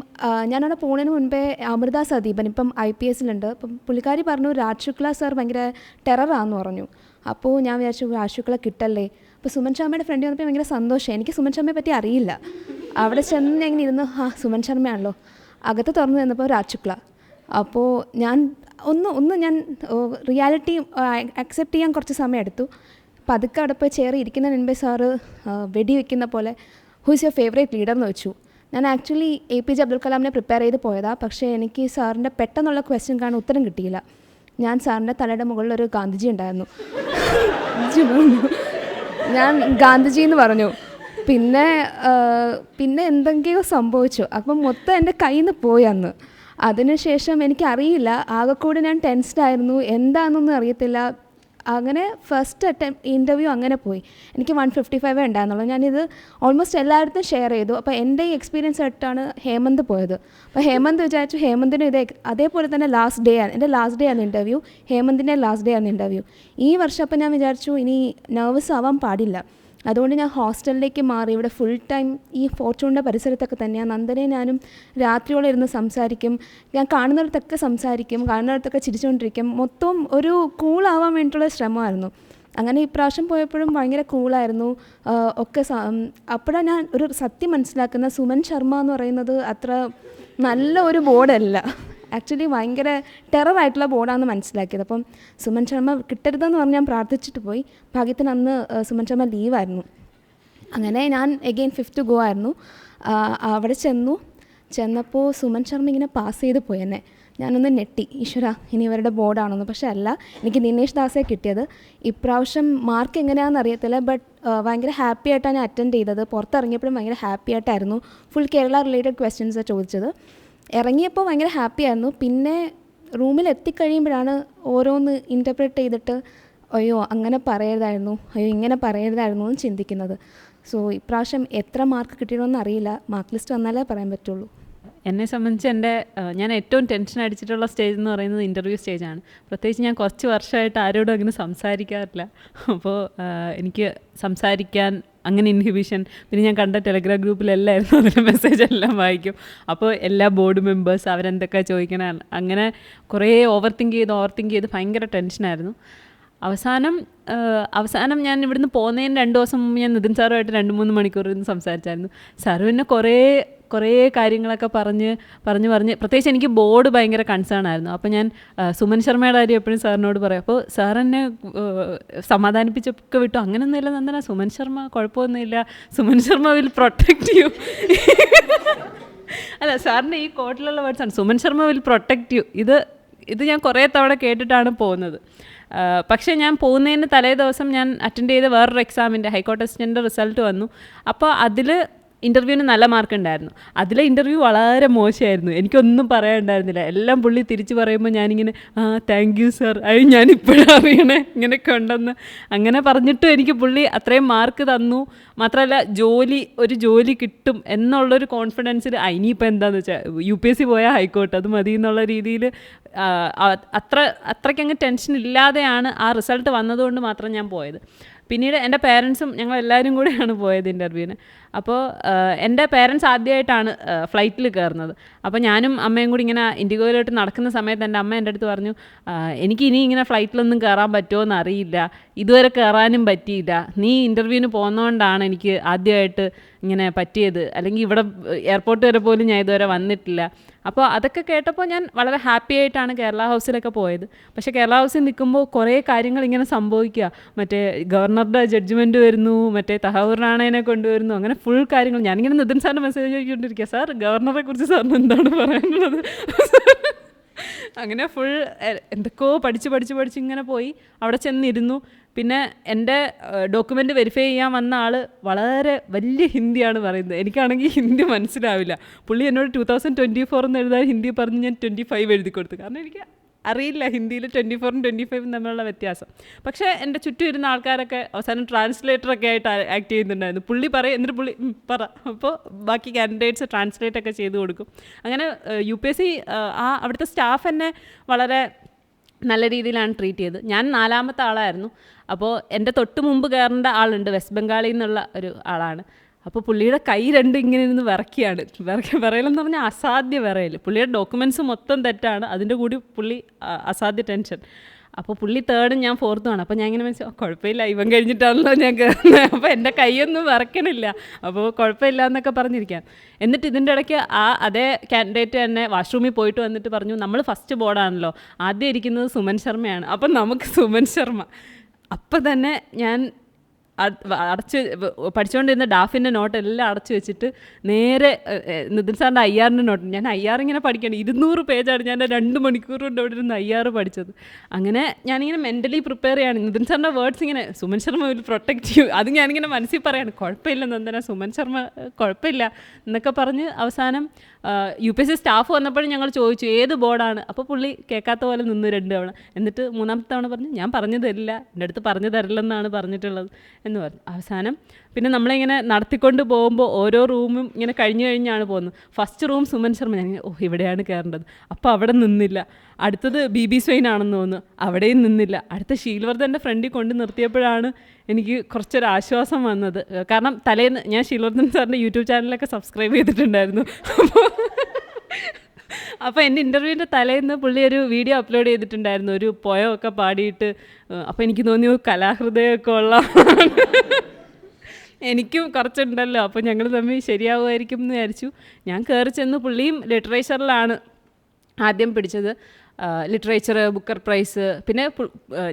ഞാനവിടെ പോകുന്നതിന് മുൻപേ അമൃത സദീപൻ ഇപ്പം IPSലുണ്ട്. അപ്പം പുള്ളിക്കാരി പറഞ്ഞു രാജ് ശുക്ല സാർ ഭയങ്കര ടെററാണെന്ന് പറഞ്ഞു. അപ്പോൾ ഞാൻ വിചാരിച്ചു രാജ് ശുക്ല കിട്ടല്ലേ. അപ്പോൾ സുമൻ ശർമ്മയുടെ ഫ്രണ്ട് വന്നപ്പോൾ ഭയങ്കര സന്തോഷം. എനിക്ക് സുമൻ ശർമ്മയെ പറ്റി അറിയില്ല. അവിടെ ചെന്ന് ഞാൻ ഇങ്ങനെ ഇരുന്ന് സുമൻ ശർമ്മയാണല്ലോ. അകത്ത് തുറന്നു നിന്നപ്പോൾ രാജ് ശുക്ല. അപ്പോൾ ഞാൻ ഞാൻ റിയാലിറ്റി അക്സെപ്റ്റ് ചെയ്യാൻ കുറച്ച് സമയം എടുത്തു. പതുക്കെ അവിടെ പോയി ചെയർ ഇരിക്കുന്നതിന് മുൻപേ സാറ് വെടിവെക്കുന്ന പോലെ who is your favourite leader എന്ന് വെച്ചു. ഞാൻ ആക്ച്വലി APJ അബ്ദുൽ കലാമിനെ പ്രിപ്പയർ ചെയ്ത് പോയതാണ്. പക്ഷേ എനിക്ക് സാറിൻ്റെ പെട്ടെന്നുള്ള ക്വസ്റ്റ്യൻ കാരണം ഉത്തരം കിട്ടിയില്ല. ഞാൻ സാറിൻ്റെ തലയുടെ മുകളിലൊരു ഗാന്ധിജി ഉണ്ടായിരുന്നു. ഞാൻ ഗാന്ധിജി എന്ന് പറഞ്ഞു. പിന്നെ എന്തെങ്കിലും സംഭവിച്ചു. അപ്പം മൊത്തം എൻ്റെ കയ്യിൽ നിന്ന് പോയി അന്ന്. അതിനുശേഷം എനിക്കറിയില്ല, ആകെക്കൂടി ഞാൻ ടെൻസ്ഡായിരുന്നു, എന്താണെന്നൊന്നും അറിയത്തില്ല. അങ്ങനെ ഫസ്റ്റ് ഇൻ്റർവ്യൂ അങ്ങനെ പോയി. എനിക്ക് 155 ഉണ്ടായിരുന്നുള്ളൂ. ഞാനിത് ഓൾമോസ്റ്റ് എല്ലായിടത്തും ഷെയർ ചെയ്തു. അപ്പോൾ എൻ്റെ ഈ എക്സ്പീരിയൻസ് ആയിട്ടാണ് ഹേമന്ത് പോയത്. അപ്പോൾ ഹേമന്ത് വിചാരിച്ചു ഹേമന്തിനും അതേപോലെ തന്നെ ലാസ്റ്റ് ഡേ ആണ്, എൻ്റെ ലാസ്റ്റ് ഡേ ആണ് ഇൻ്റർവ്യൂ, ഹേമന്തിൻ്റെ ലാസ്റ്റ് ഡേ ആണ് ഇൻ്റർവ്യൂ. ഈ വർഷം അപ്പോൾ ഞാൻ വിചാരിച്ചു ഇനി നെർവസ് ആവാൻ പാടില്ല. അതുകൊണ്ട് ഞാൻ ഹോസ്റ്റലിലേക്ക് മാറി. ഇവിടെ ഫുൾ ടൈം ഈ ഫോർച്യൂണിൻ്റെ പരിസരത്തൊക്കെ തന്നെയാണ്. നന്ദനയും ഞാനും രാത്രിയോടെ ഇരുന്ന് സംസാരിക്കും. ഞാൻ കാണുന്നിടത്തൊക്കെ സംസാരിക്കും, കാണുന്നിടത്തൊക്കെ ചിരിച്ചുകൊണ്ടിരിക്കും. മൊത്തം ഒരു കൂളാവാൻ വേണ്ടിയിട്ടുള്ള ശ്രമമായിരുന്നു. അങ്ങനെ ഇപ്രാവശ്യം പോയപ്പോഴും ഭയങ്കര കൂളായിരുന്നു ഒക്കെ. അപ്പോഴാണ് ഞാൻ ഒരു സത്യം മനസ്സിലാക്കുന്ന, സുമൻ ശർമ്മ എന്ന് പറയുന്നത് അത്ര നല്ല ഒരു ബോർഡല്ല, ആക്ച്വലി ഭയങ്കര ടെററായിട്ടുള്ള ബോർഡാണെന്ന് മനസ്സിലാക്കിയത്. അപ്പം സുമൻ ശർമ്മ കിട്ടരുതെന്ന് പറഞ്ഞ് ഞാൻ പ്രാർത്ഥിച്ചിട്ട് പോയി. ഭാഗ്യത്തിന് അന്ന് സുമൻ ശർമ്മ ലീവായിരുന്നു. അങ്ങനെ ഞാൻ എഗെയിൻ 5th ഗോ ആയിരുന്നു. അവിടെ ചെന്നപ്പോൾ സുമൻ ശർമ്മ ഇങ്ങനെ പാസ് ചെയ്ത് പോയി എന്നെ. ഞാനൊന്ന് ഞെട്ടി, ഈശ്വര ഇനി ഇവരുടെ ബോർഡാണെന്ന്. പക്ഷേ അല്ല, എനിക്ക് ദിനേശ് ദാസെ കിട്ടിയത്. ഇപ്രാവശ്യം മാർക്ക് എങ്ങനെയാണെന്ന് അറിയത്തില്ല, ബട്ട് ഭയങ്കര ഹാപ്പി ആയിട്ടാണ് ഞാൻ അറ്റൻഡ് ചെയ്തത്. പുറത്തിറങ്ങിയപ്പോഴും ഭയങ്കര ഹാപ്പി ആയിട്ടായിരുന്നു. ഫുൾ കേരള റിലേറ്റഡ് ക്വസ്റ്റ്യൻസാണ് ചോദിച്ചത്. ഇറങ്ങിയപ്പോൾ ഭയങ്കര ഹാപ്പി ആയിരുന്നു. പിന്നെ റൂമിൽ എത്തിക്കഴിയുമ്പോഴാണ് ഓരോന്ന് ഇൻ്റർപ്രറ്റ് ചെയ്തിട്ട് അയ്യോ അങ്ങനെ പറയരുതായിരുന്നു, അയ്യോ ഇങ്ങനെ പറയരുതായിരുന്നു എന്ന് ചിന്തിക്കുന്നത്. സോ ഇപ്രാവശ്യം എത്ര മാർക്ക് കിട്ടിയണമെന്ന് അറിയില്ല. മാർക്ക് ലിസ്റ്റ് വന്നാലേ പറയാൻ പറ്റുള്ളൂ.
എന്നെ സംബന്ധിച്ച് ഞാൻ ഏറ്റവും ടെൻഷൻ അടിച്ചിട്ടുള്ള സ്റ്റേജ് എന്ന് പറയുന്നത് ഇൻ്റർവ്യൂ സ്റ്റേജാണ്. പ്രത്യേകിച്ച് ഞാൻ കുറച്ച് വർഷമായിട്ട് ആരോടും അങ്ങനെ സംസാരിക്കാറില്ല. അപ്പോൾ എനിക്ക് സംസാരിക്കാൻ അങ്ങനെ ഇൻഹിബിഷൻ. പിന്നെ ഞാൻ കണ്ട ടെലഗ്രാം ഗ്രൂപ്പിലെല്ലായിരുന്നു അതിൻ്റെ മെസ്സേജ് എല്ലാം വായിക്കും. അപ്പോൾ എല്ലാ ബോർഡ് മെമ്പേഴ്സ് അവരെന്തൊക്കെ ചോദിക്കണ അങ്ങനെ കുറേ ഓവർ തിങ്ക് ചെയ്ത് ഭയങ്കര ടെൻഷനായിരുന്നു. അവസാനം ഞാൻ ഇവിടുന്ന് പോകുന്നതിന് 2 ദിവസം മുമ്പ് ഞാൻ നിതിൻ സാറുമായിട്ട് 2-3 മണിക്കൂർ ഇരുന്ന് സംസാരിച്ചായിരുന്നു. സാറ് പിന്നെ കുറേ കാര്യങ്ങളൊക്കെ പറഞ്ഞ് പ്രത്യേകിച്ച് എനിക്ക് ബോർഡ് ഭയങ്കര കൺസേൺ ആയിരുന്നു. അപ്പോൾ ഞാൻ സുമൻ ശർമ്മയുടെ കാര്യം എപ്പോഴും സാറിനോട് പറയും. അപ്പോൾ സാർ എന്നെ സമാധാനിപ്പിച്ചൊക്കെ വിട്ടു. അങ്ങനെയൊന്നുമില്ല നന്ദന, സുമൻ ശർമ്മ കുഴപ്പമൊന്നുമില്ല, Suman Sharma will protect you. അല്ല, സാറിൻ്റെ ഈ കോട്ടിലുള്ള വേർഡ്സാണ്, Suman Sharma will protect you. ഇത് ഞാൻ കുറേ തവണ കേട്ടിട്ടാണ് പോകുന്നത്. പക്ഷേ ഞാൻ പോകുന്നതിന് തലേ ദിവസം ഞാൻ അറ്റൻഡ് ചെയ്ത വേറൊരു എക്സാമിൻ്റെ ഹൈക്കോർട്ട് അസിസ്റ്റൻ്റ് റിസൾട്ട് വന്നു. അപ്പോൾ അതിൽ ഇൻ്റർവ്യൂവിന് നല്ല മാർക്ക് ഉണ്ടായിരുന്നു. അതിലെ ഇൻ്റർവ്യൂ വളരെ മോശമായിരുന്നു. എനിക്കൊന്നും പറയാനുണ്ടായിരുന്നില്ല. എല്ലാം പുള്ളി തിരിച്ച് പറയുമ്പോൾ ഞാനിങ്ങനെ താങ്ക് യു സാർ, ഞാനിപ്പോഴും അറിയണേ ഇങ്ങനെയൊക്കെ ഉണ്ടെന്ന്. അങ്ങനെ പറഞ്ഞിട്ടും എനിക്ക് പുള്ളി അത്രയും മാർക്ക് തന്നു. മാത്രമല്ല ഒരു ജോലി കിട്ടും എന്നുള്ളൊരു കോൺഫിഡൻസിൽ ഇനിയിപ്പോൾ എന്താണെന്ന് വെച്ചാൽ UPSC പോയാൽ ഹൈക്കോർട്ട് അത് മതി എന്നുള്ള രീതിയിൽ അത്രയ്ക്കങ്ങ് ടെൻഷൻ ഇല്ലാതെയാണ് ആ റിസൾട്ട് വന്നതുകൊണ്ട് മാത്രം ഞാൻ പോയത്. പിന്നീട് എൻ്റെ പേരൻസും ഞങ്ങളെല്ലാവരും കൂടെയാണ് പോയത് ഇൻ്റർവ്യൂവിന്. അപ്പോൾ എൻ്റെ പേരൻസ് ആദ്യമായിട്ടാണ് ഫ്ലൈറ്റിൽ കയറുന്നത്. അപ്പോൾ ഞാനും അമ്മയും കൂടി ഇങ്ങനെ ഇൻഡിഗോയിലോട്ട് നടക്കുന്ന സമയത്ത് എൻ്റെ അമ്മ എൻ്റെ അടുത്ത് പറഞ്ഞു, എനിക്ക് ഇനി ഇങ്ങനെ ഫ്ലൈറ്റിലൊന്നും കയറാൻ പറ്റുമോ എന്ന് അറിയില്ല, ഇതുവരെ കയറാനും പറ്റിയില്ല, നീ ഇൻ്റർവ്യൂവിന് പോകുന്നതുകൊണ്ടാണ് എനിക്ക് ആദ്യമായിട്ട് ഇങ്ങനെ പറ്റിയത്, അല്ലെങ്കിൽ ഇവിടെ എയർപോർട്ട് വരെ പോലും ഞാൻ ഇതുവരെ വന്നിട്ടില്ല. അപ്പോൾ അതൊക്കെ കേട്ടപ്പോൾ ഞാൻ വളരെ ഹാപ്പി ആയിട്ടാണ് കേരള ഹൗസിലൊക്കെ പോയത്. പക്ഷേ കേരള ഹൗസിൽ നിൽക്കുമ്പോൾ കുറേ കാര്യങ്ങൾ ഇങ്ങനെ സംഭവിക്കുക. മറ്റേ ഗവർണറുടെ ജഡ്ജ്മെൻറ്റ് വരുന്നു, മറ്റേ തഹവൂർ റാണേനെ കൊണ്ടുവരുന്നു, അങ്ങനെ ഫുൾ കാര്യങ്ങൾ. ഞാനിങ്ങനെ നിതിൻ സാറിൻ്റെ മെസ്സേജ് ചോദിച്ചുകൊണ്ടിരിക്കുക, സാർ ഗവർണറെ കുറിച്ച് സാറിന് എന്താണ് പറയാനുള്ളത്, അങ്ങനെ ഫുൾ എന്തൊക്കെയോ പഠിച്ച് ഇങ്ങനെ പോയി അവിടെ ചെന്നിരുന്നു. പിന്നെ എൻ്റെ ഡോക്യുമെൻ്റ് വെരിഫൈ ചെയ്യാൻ വന്ന ആൾ വളരെ വലിയ ഹിന്ദിയാണ് പറയുന്നത്. എനിക്കാണെങ്കിൽ ഹിന്ദി മനസ്സിലാവില്ല. പുള്ളി എന്നോട് 2024 എന്ന് എഴുതാൻ ഹിന്ദി പറഞ്ഞ് ഞാൻ 25 എഴുതി കൊടുത്തു. കാരണം എനിക്ക് അറിയില്ല ഹിന്ദിയിൽ 24ഉം 25ഉം തമ്മിലുള്ള വ്യത്യാസം. പക്ഷേ എൻ്റെ ചുറ്റും ഇരുന്ന ആൾക്കാരൊക്കെ അവസാനം ട്രാൻസ്ലേറ്ററൊക്കെ ആയിട്ട് ആക്ട് ചെയ്യുന്നുണ്ടായിരുന്നു. പുള്ളി പറയും, എന്നിട്ട് പുള്ളി പറ, അപ്പോൾ ബാക്കി കാൻഡിഡേറ്റ്സ് ട്രാൻസ്ലേറ്റ് ഒക്കെ ചെയ്ത് കൊടുക്കും. അങ്ങനെ UPSC അവിടുത്തെ സ്റ്റാഫ് എന്നെ വളരെ നല്ല രീതിയിലാണ് ട്രീറ്റ് ചെയ്തത്. ഞാൻ 4ാമത്തെ ആളായിരുന്നു. അപ്പോൾ എൻ്റെ തൊട്ട് മുമ്പ് കയറേണ്ട ആളുണ്ട്, വെസ്റ്റ് ബംഗാളിൽ നിന്നുള്ള ഒരു ആളാണ്. അപ്പോൾ പുള്ളിയുടെ കൈ രണ്ടും ഇങ്ങനെ ഇരുന്ന് വിറയ്ക്കുകയാണ്. വിറയലെന്ന് പറഞ്ഞാൽ അസാധ്യ വിറയൽ. പുള്ളിയുടെ ഡോക്യുമെൻറ്റ്സ് മൊത്തം തെറ്റാണ്, അതിൻ്റെ കൂടി പുള്ളി അസാധ്യ ടെൻഷൻ. അപ്പോൾ പുള്ളി 3rd ഞാൻ 4th ആണ്. അപ്പോൾ ഞാൻ ഇങ്ങനെ മനസ്സിലാവും, കുഴപ്പമില്ല, ഇവൻ കഴിഞ്ഞിട്ടാണല്ലോ ഞാൻ കയറുന്നത്, അപ്പോൾ എൻ്റെ കൈയൊന്നും വിറക്കണില്ല, അപ്പോൾ കുഴപ്പമില്ല എന്നൊക്കെ പറഞ്ഞിരിക്കാം. എന്നിട്ട് ഇതിൻ്റെ ഇടയ്ക്ക് അതേ കാൻഡിഡേറ്റ് തന്നെ വാഷ്റൂമിൽ പോയിട്ട് വന്നിട്ട് പറഞ്ഞു, നമ്മൾ ഫസ്റ്റ് ബോർഡാണല്ലോ, ആദ്യം ഇരിക്കുന്നത് സുമൻ ശർമ്മയാണ്, അപ്പം നമുക്ക് സുമൻ ശർമ്മ. അപ്പം തന്നെ ഞാൻ അടച്ച് പഠിച്ചുകൊണ്ടിരുന്ന ഡാഫിൻ്റെ നോട്ട് എല്ലാം അടച്ചു വെച്ചിട്ട് നേരെ നിതിൻ സാറിൻ്റെ IR നോട്ട്, ഞാൻ IR ഇങ്ങനെ പഠിക്കണം, 200 പേജാണ് ഞാൻ 2 മണിക്കൂർ കൊണ്ട് അവിടെ ഇരുന്ന് IR പഠിച്ചത്. അങ്ങനെ ഞാനിങ്ങനെ മെൻ്റലി പ്രിപ്പയർ ചെയ്യാണ്. നിതിൻ സാറിൻ്റെ വേർഡ്സ് ഇങ്ങനെ Suman Sharma will protect U, അത് ഞാനിങ്ങനെ മനസ്സിൽ പറയാണ്, കുഴപ്പമില്ല നന്ദന, സുമൻ ശർമ്മ കുഴപ്പമില്ല എന്നൊക്കെ പറഞ്ഞ് അവസാനം UPSC സ്റ്റാഫ് വന്നപ്പോഴും ഞങ്ങൾ ചോദിച്ചു ഏത് ബോർഡാണ്. അപ്പോൾ പുള്ളി കേൾക്കാത്ത പോലെ നിന്ന് 2 തവണ. എന്നിട്ട് 3ാമത്തെ തവണ പറഞ്ഞു, ഞാൻ പറഞ്ഞു തരില്ല, എൻ്റെ അടുത്ത് പറഞ്ഞു തരില്ലെന്നാണ് പറഞ്ഞിട്ടുള്ളത് എന്ന് പറഞ്ഞു. അവസാനം പിന്നെ നമ്മളിങ്ങനെ നടത്തിക്കൊണ്ട് പോകുമ്പോൾ ഓരോ റൂമും ഇങ്ങനെ കഴിഞ്ഞാണ് പോകുന്നത്. ഫസ്റ്റ് റൂം സുമൻ ശർമ്മ, ഞാൻ ഇവിടെയാണ് കയറേണ്ടത്, അപ്പോൾ അവിടെ നിന്നില്ല. അടുത്തത് BB സ്വൈൻ ആണെന്ന് തോന്നുന്നു, അവിടെയും നിന്നില്ല. അടുത്ത ഷീൽവർദ്ധൻ്റെ ഫ്രണ്ടിൽ കൊണ്ട് നിർത്തിയപ്പോഴാണ് എനിക്ക് കുറച്ചൊരു ആശ്വാസം വന്നത്. കാരണം തലേന്ന് ഞാൻ ഷീൽവർദ്ധൻ സാറിൻ്റെ യൂട്യൂബ് ചാനലൊക്കെ സബ്സ്ക്രൈബ് ചെയ്തിട്ടുണ്ടായിരുന്നു. അപ്പോൾ എൻ്റെ ഇൻ്റർവ്യൂവിൻ്റെ തലേന്ന് പുള്ളി ഒരു വീഡിയോ അപ്ലോഡ് ചെയ്തിട്ടുണ്ടായിരുന്നു, ഒരു പോയമൊക്കെ പാടിയിട്ട്. അപ്പോൾ എനിക്ക് തോന്നി കലാഹൃദയമൊക്കെ ഉള്ള എനിക്കും കുറച്ചുണ്ടല്ലോ, അപ്പോൾ ഞങ്ങൾ തമ്മിൽ ശരിയാവുമായിരിക്കും എന്ന് വിചാരിച്ചു. ഞാൻ കയറി ചെന്ന്, പുള്ളിയും ലിറ്ററേച്ചറിലാണ് ആദ്യം പിടിച്ചത്, ലിറ്ററേച്ചർ, ബുക്കർ പ്രൈസ്. പിന്നെ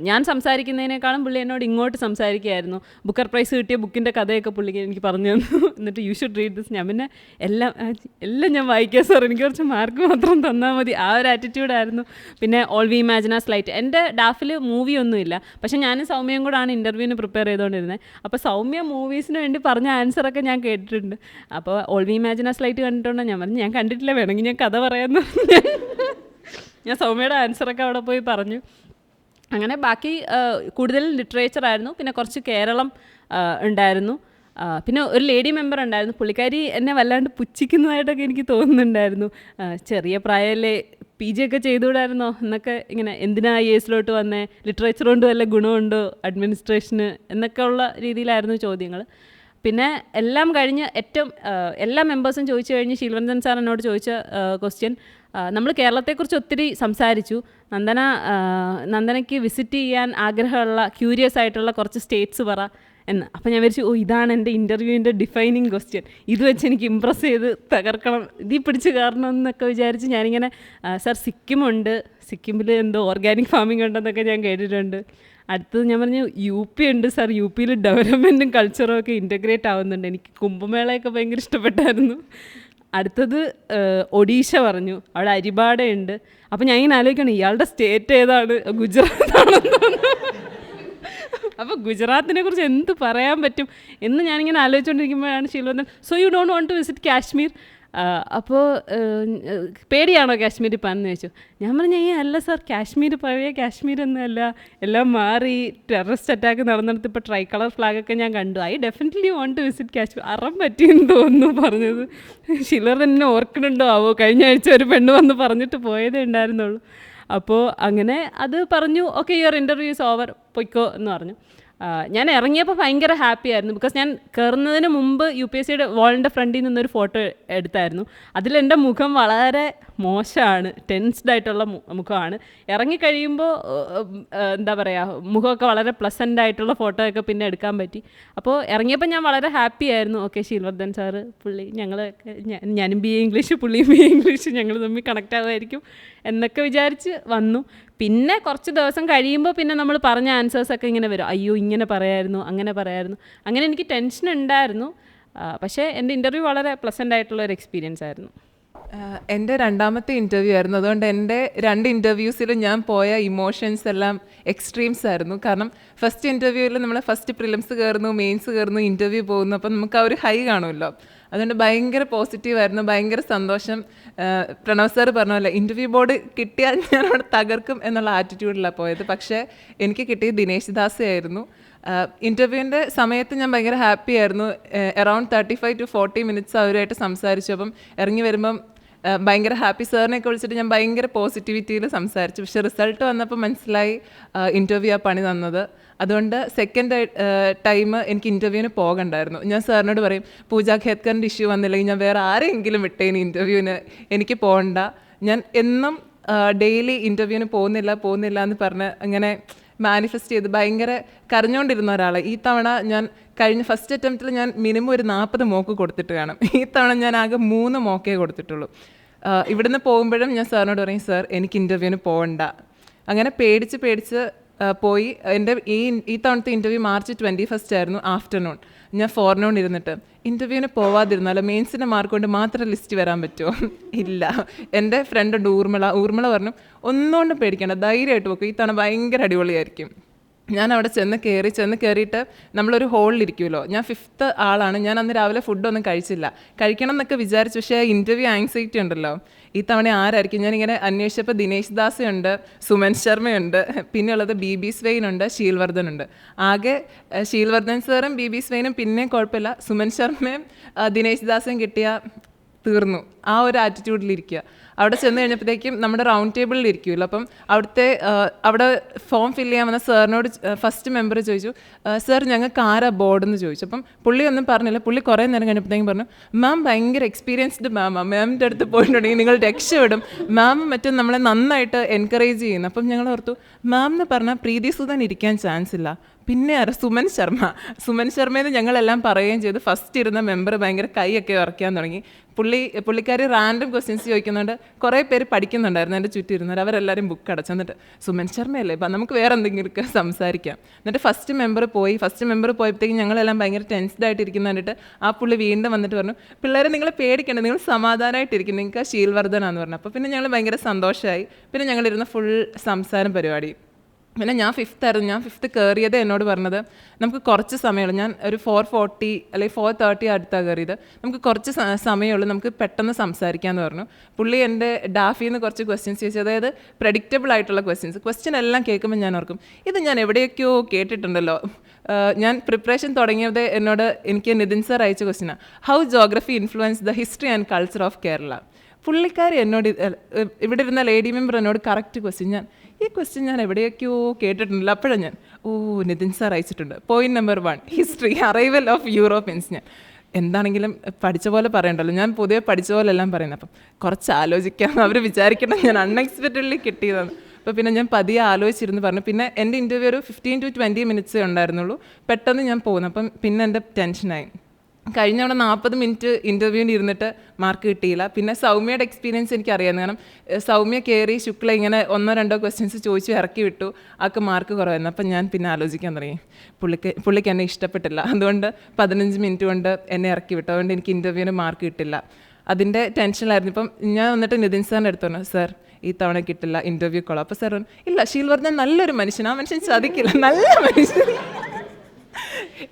ഞാൻ സംസാരിക്കുന്നതിനേക്കാളും പുള്ളി എന്നോട് ഇങ്ങോട്ട് സംസാരിക്കുകയായിരുന്നു. ബുക്കർ പ്രൈസ് കിട്ടിയ ബുക്കിൻ്റെ കഥയൊക്കെ പുള്ളിക്ക് എനിക്ക് പറഞ്ഞു തന്നു. എന്നിട്ട് യു ഷുഡ് റീഡ് ദിസ്. ഞാൻ പിന്നെ എല്ലാം ഞാൻ വായിക്കാം സാർ, എനിക്ക് കുറച്ച് മാർക്ക് മാത്രം തന്നാൽ മതി, ആ ഒരു ആറ്റിറ്റ്യൂഡായിരുന്നു. പിന്നെ ഓൾ വി ഇമാജിൻ ആ സ്ലൈറ്റ്. എൻ്റെ ഡാഫിൽ മൂവിയൊന്നുമില്ല, പക്ഷേ ഞാനും സൗമ്യയും കൂടാണ് ഇൻ്റർവ്യൂവിന് പ്രിപ്പയർ ചെയ്തുകൊണ്ടിരുന്നത്. അപ്പോൾ സൗമ്യ മൂവീസിന് വേണ്ടി പറഞ്ഞ ആൻസറൊക്കെ ഞാൻ കേട്ടിട്ടുണ്ട്. അപ്പോൾ ഓൾ വി ഇമാജിൻ ആ സ്ലൈറ്റ് കണ്ടിട്ടുണ്ടോ? ഞാൻ പറഞ്ഞു ഞാൻ കണ്ടിട്ടില്ല, വേണമെങ്കിൽ ഞാൻ കഥ പറയാമെന്ന് പറഞ്ഞു ഞാൻ സൗമ്യയുടെ ആൻസറൊക്കെ അവിടെ പോയി പറഞ്ഞു. അങ്ങനെ ബാക്കി കൂടുതൽ ലിറ്ററേച്ചറായിരുന്നു. പിന്നെ കുറച്ച് കേരളം ഉണ്ടായിരുന്നു. പിന്നെ ഒരു ലേഡി മെമ്പർ ഉണ്ടായിരുന്നു, പുള്ളിക്കാരി എന്നെ വല്ലാണ്ട് പുച്ഛിക്കുന്നതായിട്ടൊക്കെ എനിക്ക് തോന്നുന്നുണ്ടായിരുന്നു. ചെറിയ പ്രായമല്ലേ, PG ഒക്കെ ചെയ്തുകൂടായിരുന്നോ എന്നൊക്കെ, ഇങ്ങനെ എന്തിനാ IAS വന്നേ, ലിറ്ററേച്ചർ കൊണ്ട് വല്ല ഗുണമുണ്ടോ അഡ്മിനിസ്ട്രേഷന് എന്നൊക്കെ ഉള്ള രീതിയിലായിരുന്നു ചോദ്യങ്ങൾ. പിന്നെ എല്ലാം കഴിഞ്ഞ് എല്ലാ മെമ്പേഴ്സും ചോദിച്ചു കഴിഞ്ഞ് ശീൽവന്ദൻ സാർ എന്നോട് ചോദിച്ച ക്വസ്റ്റ്യൻ, നമ്മൾ കേരളത്തെക്കുറിച്ച് ഒത്തിരി സംസാരിച്ചു, നന്ദനയ്ക്ക് വിസിറ്റ് ചെയ്യാൻ ആഗ്രഹമുള്ള ക്യൂരിയസ് ആയിട്ടുള്ള കുറച്ച് സ്റ്റേറ്റ്സ് പറ എന്ന്. അപ്പോൾ ഞാൻ വിചാരിച്ചു, ഇതാണ് എൻ്റെ ഇൻ്റർവ്യൂവിൻ്റെ ഡിഫൈനിങ് ക്വസ്റ്റ്യൻ, ഇത് വെച്ച് എനിക്ക് ഇമ്പ്രസ് ചെയ്ത് തകർക്കണം, ഇതിൽ പിടിച്ച് കയറണം എന്നൊക്കെ വിചാരിച്ച് ഞാനിങ്ങനെ, സാർ സിക്കിമുണ്ട്, സിക്കിമിൽ എന്തോ ഓർഗാനിക് ഫാമിംഗ് ഉണ്ടെന്നൊക്കെ ഞാൻ കേട്ടിട്ടുണ്ട്. അടുത്തത് ഞാൻ പറഞ്ഞു UP ഉണ്ട് സാർ, UP ഡെവലപ്മെൻറ്റും കൾച്ചറും ഒക്കെ ഇൻ്റഗ്രേറ്റ് ആവുന്നുണ്ട്, എനിക്ക് കുംഭമേളയൊക്കെ ഭയങ്കര ഇഷ്ടപ്പെട്ടായിരുന്നു. അടുത്തത് ഒഡീഷ പറഞ്ഞു, അവിടെ അരിബാഡയുണ്ട്. അപ്പോൾ ഞാൻ ഇങ്ങനെ ആലോചിക്കണം, ഇയാളുടെ സ്റ്റേറ്റ് ഏതാണ്, ഗുജറാത്താണെന്ന് തോന്നുന്നു. അപ്പോൾ ഗുജറാത്തിനെ കുറിച്ച് എന്ത് പറയാൻ പറ്റും എന്ന് ഞാനിങ്ങനെ ആലോചിച്ചുകൊണ്ടിരിക്കുമ്പോഴാണ് Sheelvardhan, so you don't want to visit Kashmir, അപ്പോൾ പേടിയാണോ കാശ്മീർ പോകാമെന്ന് ചോദിച്ചു. ഞാൻ പറഞ്ഞു അല്ല സാർ, കാശ്മീർ പഴയ കാശ്മീർ ഒന്നുമല്ല, എല്ലാം മാറി, ടെററിസ്റ്റ് അറ്റാക്ക് നടന്നിടത്ത് ഇപ്പോൾ ട്രൈ കളർ ഫ്ലാഗൊക്കെ ഞാൻ കണ്ടു, I definitely want to visit Kashmir. അറം പറ്റിയെന്ന് തോന്നുന്നു പറഞ്ഞത്. ഷിലർ തന്നെ ഓർക്കണുണ്ടോ ആവോ, കഴിഞ്ഞ ആഴ്ച ഒരു പെണ്ണ് വന്ന് പറഞ്ഞിട്ട് പോയതേ ഉണ്ടായിരുന്നുള്ളൂ. അപ്പോൾ അങ്ങനെ അത് പറഞ്ഞു, okay your interview is over, പൊയ്ക്കോ എന്ന് പറഞ്ഞു. ഞാൻ ഇറങ്ങിയപ്പോൾ ഭയങ്കര ഹാപ്പി ആയിരുന്നു. ബിക്കോസ് ഞാൻ കയറുന്നതിന് മുമ്പ് UPSCയുടെ വാളിൻ്റെ ഫ്രണ്ടിൽ നിന്നൊരു ഫോട്ടോ എടുത്തായിരുന്നു. അതിലെൻ്റെ മുഖം വളരെ മോശമാണ്, ടെൻസ്ഡ് ആയിട്ടുള്ള മുഖമാണ്. ഇറങ്ങിക്കഴിയുമ്പോൾ എന്താ പറയുക, മുഖമൊക്കെ വളരെ പ്ലസൻ്റ് ആയിട്ടുള്ള ഫോട്ടോ ഒക്കെ പിന്നെ എടുക്കാൻ പറ്റി. അപ്പോൾ ഇറങ്ങിയപ്പോൾ ഞാൻ വളരെ ഹാപ്പി ആയിരുന്നു. ഓക്കെ ശീൽവർദ്ധൻ സാറ്, പുള്ളി ഞങ്ങളൊക്കെ, ഞാനും BA ഇംഗ്ലീഷ്, പുള്ളിയും BA ഇംഗ്ലീഷ്, ഞങ്ങൾ തമ്മിൽ കണക്റ്റ് ആകുമായിരിക്കും എന്നൊക്കെ വിചാരിച്ച് വന്നു. പിന്നെ കുറച്ച് ദിവസം കഴിയുമ്പോൾ പിന്നെ നമ്മൾ പറഞ്ഞ ആൻസേഴ്സൊക്കെ ഇങ്ങനെ വരും, അയ്യോ ഇങ്ങനെ പറയായിരുന്നു, അങ്ങനെ പറയായിരുന്നു. അങ്ങനെ എനിക്ക് ടെൻഷൻ ഉണ്ടായിരുന്നു. പക്ഷേ എൻ്റെ ഇൻ്റർവ്യൂ വളരെ പ്ലസൻ്റ് ആയിട്ടുള്ള ഒരു എക്സ്പീരിയൻസ് ആയിരുന്നു.
എൻ്റെ രണ്ടാമത്തെ ഇൻ്റർവ്യൂ ആയിരുന്നു. അതുകൊണ്ട് എൻ്റെ 2 ഇൻ്റർവ്യൂസിലും ഞാൻ പോയ ഇമോഷൻസ് എല്ലാം എക്സ്ട്രീംസ് ആയിരുന്നു. കാരണം ഫസ്റ്റ് ഇൻ്റർവ്യൂവിൽ നമ്മൾ ഫസ്റ്റ് പ്രിലിംസ് കയറുന്നു, മെയിൻസ് കയറുന്നു, ഇൻ്റർവ്യൂ പോകുന്നു. അപ്പം നമുക്ക് ആ ഒരു ഹൈ കാണുമല്ലോ. അതുകൊണ്ട് ഭയങ്കര പോസിറ്റീവായിരുന്നു, ഭയങ്കര സന്തോഷം. പ്രണവ് സാർ പറഞ്ഞല്ലോ, ഇൻ്റർവ്യൂ ബോർഡ് കിട്ടിയാൽ ഞാൻ അവിടെ തകർക്കും എന്നുള്ള ആറ്റിറ്റ്യൂഡിലാണ് പോയത്. പക്ഷേ എനിക്ക് കിട്ടിയത് ദിനേശ് ദാസെ ആയിരുന്നു. ഇൻ്റർവ്യൂവിൻ്റെ സമയത്ത് ഞാൻ ഭയങ്കര ഹാപ്പി ആയിരുന്നു. അറൗണ്ട് 35 to 40 മിനിറ്റ്സ് അവരുമായിട്ട് സംസാരിച്ചു. അപ്പം ഇറങ്ങി വരുമ്പം ഭയങ്കര ഹാപ്പി. സാറിനെയൊക്കെ വിളിച്ചിട്ട് ഞാൻ ഭയങ്കര പോസിറ്റിവിറ്റിയിൽ സംസാരിച്ചു. പക്ഷേ റിസൾട്ട് വന്നപ്പോൾ മനസ്സിലായി ഇൻ്റർവ്യൂ ആ പണി തന്നത്. അതുകൊണ്ട് സെക്കൻഡ് ടൈം എനിക്ക് ഇൻ്റർവ്യൂവിന് പോകണ്ടായിരുന്നു. ഞാൻ സാറിനോട് പറയും, പൂജ ഖേത്കറിൻ്റെ ഇഷ്യൂ വന്നില്ലെങ്കിൽ ഞാൻ വേറെ ആരെങ്കിലും വിട്ടേന് ഇൻ്റർവ്യൂവിന്, എനിക്ക് പോകണ്ട. ഞാൻ എന്നും ഡെയിലി ഇൻ്റർവ്യൂവിന് പോകുന്നില്ല എന്ന് പറഞ്ഞ് അങ്ങനെ മാനിഫെസ്റ്റ് ചെയ്ത് ഭയങ്കര കരഞ്ഞുകൊണ്ടിരുന്ന ഒരാളെ. ഈ തവണ ഞാൻ കഴിഞ്ഞ ഫസ്റ്റ് അറ്റംപ്റ്റിൽ ഞാൻ മിനിമം ഒരു 40 മോക്ക് കൊടുത്തിട്ട് കാണും. ഈ തവണ ഞാൻ ആകെ 3 മോക്കേ കൊടുത്തിട്ടുള്ളൂ. ഇവിടുന്ന് പോകുമ്പോഴും ഞാൻ സാറിനോട് പറയും, സാർ എനിക്ക് ഇൻ്റർവ്യൂവിന് പോകണ്ട. അങ്ങനെ പേടിച്ച് പോയി. എൻ്റെ ഈ തവണത്തെ ഇൻ്റർവ്യൂ March 21 ആയിരുന്നു, ആഫ്റ്റർനൂൺ. ഞാൻ ഫോർനൂൺ ഇരുന്നിട്ട് ഇൻ്റർവ്യൂവിന് പോവാതിരുന്നാലോ, മെയിൻസിൻ്റെ മാർക്ക് കൊണ്ട് മാത്രം ലിസ്റ്റ് വരാൻ പറ്റുമോ? ഇല്ല. എൻ്റെ ഫ്രണ്ടുണ്ട് ഊർമിള പറഞ്ഞു, ഒന്നുകൊണ്ടും പേടിക്കേണ്ട, ധൈര്യമായിട്ട് പോക്കും, ഈ തവണ ഭയങ്കര അടിപൊളിയായിരിക്കും. ഞാൻ അവിടെ ചെന്ന് കയറിയിട്ട് നമ്മളൊരു ഹോളിലിരിക്കുമല്ലോ. ഞാൻ 5th ആളാണ്. ഞാൻ അന്ന് രാവിലെ ഫുഡൊന്നും കഴിച്ചില്ല. കഴിക്കണം എന്നൊക്കെ വിചാരിച്ചു. പക്ഷേ ഇൻ്റർവ്യൂ ആങ്സൈറ്റി ഉണ്ടല്ലോ, ഈ തവണ ആരായിരിക്കും? ഞാനിങ്ങനെ അന്വേഷിച്ചപ്പോൾ ദിനേശ് ദാസുണ്ട്, സുമൻ ശർമ്മയുണ്ട്, പിന്നെ ഉള്ളത് BB സ്വൈനുണ്ട്, ഷീൽവർദ്ധൻ ഉണ്ട്. ആകെ ഷീൽവർദ്ധൻ സാറും BB സ്വൈനും പിന്നെയും കുഴപ്പമില്ല, സുമൻ ശർമ്മയും ദിനേശ് ദാസും കിട്ടിയാൽ തീർന്നു. ആ ഒരു ആറ്റിറ്റ്യൂഡിലിരിക്കുക. അവിടെ ചെന്ന് കഴിഞ്ഞപ്പോഴത്തേക്കും നമ്മുടെ റൗണ്ട് ടേബിളിൽ ഇരിക്കുമല്ലോ. അപ്പം അവിടെ ഫോം ഫില്ല് ചെയ്യാൻ വന്ന സാറിനോട് ഫസ്റ്റ് മെമ്പർ ചോദിച്ചു, സാർ ഞങ്ങൾക്ക് ആരാ ബോർഡെന്ന് ചോദിച്ചു. അപ്പം പുള്ളി ഒന്നും പറഞ്ഞില്ല. പുള്ളി കുറേ നേരം കഴിഞ്ഞപ്പോഴത്തേക്കും പറഞ്ഞു, മാം ഭയങ്കര എക്സ്പീരിയൻസ്ഡ് മാമിൻ്റെ അടുത്ത് പോയിട്ടുണ്ടെങ്കിൽ നിങ്ങൾ രക്ഷപ്പെടും, മാം മറ്റും നമ്മളെ നന്നായിട്ട് എൻകറേജ് ചെയ്യുന്നു. അപ്പം ഞങ്ങൾ ഓർത്തു, മാം എന്ന് പറഞ്ഞാൽ പ്രീതി സുധൻ ഇരിക്കാൻ ചാൻസ് ഇല്ല. പിന്നെ ആരാ? സുമൻ ശർമ്മയെന്ന് ഞങ്ങളെല്ലാം പറയുകയും ചെയ്തു. ഫസ്റ്റ് ഇരുന്ന മെമ്പർ ഭയങ്കര കൈയൊക്കെ ഉറക്കാൻ തുടങ്ങി. പുള്ളിക്കാർ റാൻഡം ക്വസ്റ്റ്യൻസ് ചോദിക്കുന്നുണ്ട്. കുറേ പേര് പഠിക്കുന്നുണ്ടായിരുന്നു എൻ്റെ ചുറ്റും ഇരുന്നവർ. അവരെല്ലാവരും ബുക്ക് അടച്ചു. എന്നിട്ട് സുമൻ ശർമ്മയല്ലേ, ഇപ്പം നമുക്ക് വേറെ എന്തെങ്കിലുമൊക്കെ സംസാരിക്കാം. എന്നിട്ട് ഫസ്റ്റ് മെമ്പർ പോയപ്പോഴത്തേക്കും ഞങ്ങളെല്ലാം ഭയങ്കര ടെൻസ്ഡ് ആയിട്ടിരിക്കുന്ന കണ്ടിട്ട് ആ പുള്ളി വീണ്ടും വന്നിട്ട് പറഞ്ഞു, പിള്ളേരെ നിങ്ങൾ പേടിക്കേണ്ട, നിങ്ങൾ സമാധാനമായിട്ടിരിക്കും, നിങ്ങൾക്ക് ആ ഷീൽവർദ്ധനാന്ന് പറഞ്ഞു. അപ്പോൾ പിന്നെ ഞങ്ങൾ ഭയങ്കര സന്തോഷമായി. പിന്നെ ഞങ്ങളിരുന്ന ഫുൾ സംസാരം പരിപാടി. പിന്നെ ഞാൻ 5th ആയിരുന്നു. ഞാൻ 5th കയറിയത് എന്നോട് പറഞ്ഞത്, നമുക്ക് കുറച്ച് സമയമുള്ളൂ. ഞാൻ ഒരു 4:40 അല്ലെങ്കിൽ 4:30 അടുത്താണ് കയറിയത്. നമുക്ക് കുറച്ച് സമയമുള്ളൂ, നമുക്ക് പെട്ടെന്ന് സംസാരിക്കാമെന്ന് പറഞ്ഞു. പുള്ളി എൻ്റെ ഡാഫിൽ നിന്ന് കുറച്ച് ക്വസ്റ്റ്യൻസ് ചോദിച്ചു. അതായത് പ്രഡിക്റ്റബിൾ ആയിട്ടുള്ള ക്വസ്റ്റ്യൻ എല്ലാം കേൾക്കുമ്പോൾ ഞാൻ ഓർക്കും, ഇത് ഞാൻ എവിടെയൊക്കെയോ കേട്ടിട്ടുണ്ടല്ലോ. ഞാൻ പ്രിപ്പറേഷൻ തുടങ്ങിയത് എനിക്ക് നിതിൻ സാർ അയച്ച ക്വസ്റ്റ്യനാണ്, how geography influence the history and culture of Kerala. പുള്ളിക്കാരി എന്നോട്, ഇവിടെ ഇരുന്ന ലേഡി മെമ്പർ എന്നോട് കറക്റ്റ് ക്വസ്റ്റ്യൻ, ഈ ക്വസ്റ്റ്യൻ ഞാൻ എവിടെയൊക്കെയോ കേട്ടിട്ടുണ്ടല്ലോ. അപ്പോഴാണ് ഞാൻ, നിതിൻ സാർ അയച്ചിട്ടുണ്ട്. Point number 1, history, arrival of Europeans. ഞാൻ എന്താണെങ്കിലും പഠിച്ച പോലെ പറയണ്ടല്ലോ, ഞാൻ പൊതുവെ പഠിച്ച പോലെ എല്ലാം പറയുന്നത്. അപ്പം കുറച്ച് ആലോചിക്കാം, അവർ വിചാരിക്കണം ഞാൻ അൺഎക്സ്പെക്റ്റഡ്ലി കിട്ടിയതാണ്. അപ്പോൾ പിന്നെ ഞാൻ പതിയെ ആലോചിച്ചിരുന്ന് പറഞ്ഞു. പിന്നെ എൻ്റെ ഇൻ്റർവ്യൂ ഒരു 15 to 20 മിനിറ്റ്സേ ഉണ്ടായിരുന്നുള്ളൂ. പെട്ടെന്ന് ഞാൻ പോകുന്നു. അപ്പം പിന്നെ എൻ്റെ ടെൻഷനായി. കഴിഞ്ഞ തവണ 40 മിനിറ്റ് ഇൻ്റർവ്യൂവിന് ഇരുന്നിട്ട് മാർക്ക് കിട്ടിയില്ല. പിന്നെ സൗമ്യയുടെ എക്സ്പീരിയൻസ് എനിക്കറിയാം. കാരണം സൗമ്യ കയറി ശുക്ല ഇങ്ങനെ 1-2 ക്വസ്റ്റ്യൻസ് ചോദിച്ചു ഇറക്കി വിട്ടു, ആൾക്ക് മാർക്ക് കുറവായിരുന്നു. അപ്പം ഞാൻ പിന്നെ ആലോചിക്കാൻ തുടങ്ങി, പുള്ളിക്ക് എന്നെ ഇഷ്ടപ്പെട്ടില്ല, അതുകൊണ്ട് 15 മിനിറ്റ് കൊണ്ട് എന്നെ ഇറക്കി വിട്ടു. അതുകൊണ്ട് എനിക്ക് ഇൻ്റർവ്യൂവിന് മാർക്ക് കിട്ടില്ല. അതിൻ്റെ ടെൻഷനിലായിരുന്നു. ഇപ്പം ഞാൻ വന്നിട്ട് നിതിൻ സാറിൻ്റെ അടുത്ത് പറഞ്ഞു, സാർ ഈ തവണ കിട്ടില്ല, ഇൻ്റർവ്യൂ കൊള്ളാം. അപ്പോൾ സാർ പറഞ്ഞു, ഇല്ല, ഷീൽവർദ്ധൻ നല്ലൊരു മനുഷ്യൻ, ആ മനുഷ്യൻ ചതിക്കില്ല, നല്ല മനുഷ്യൻ.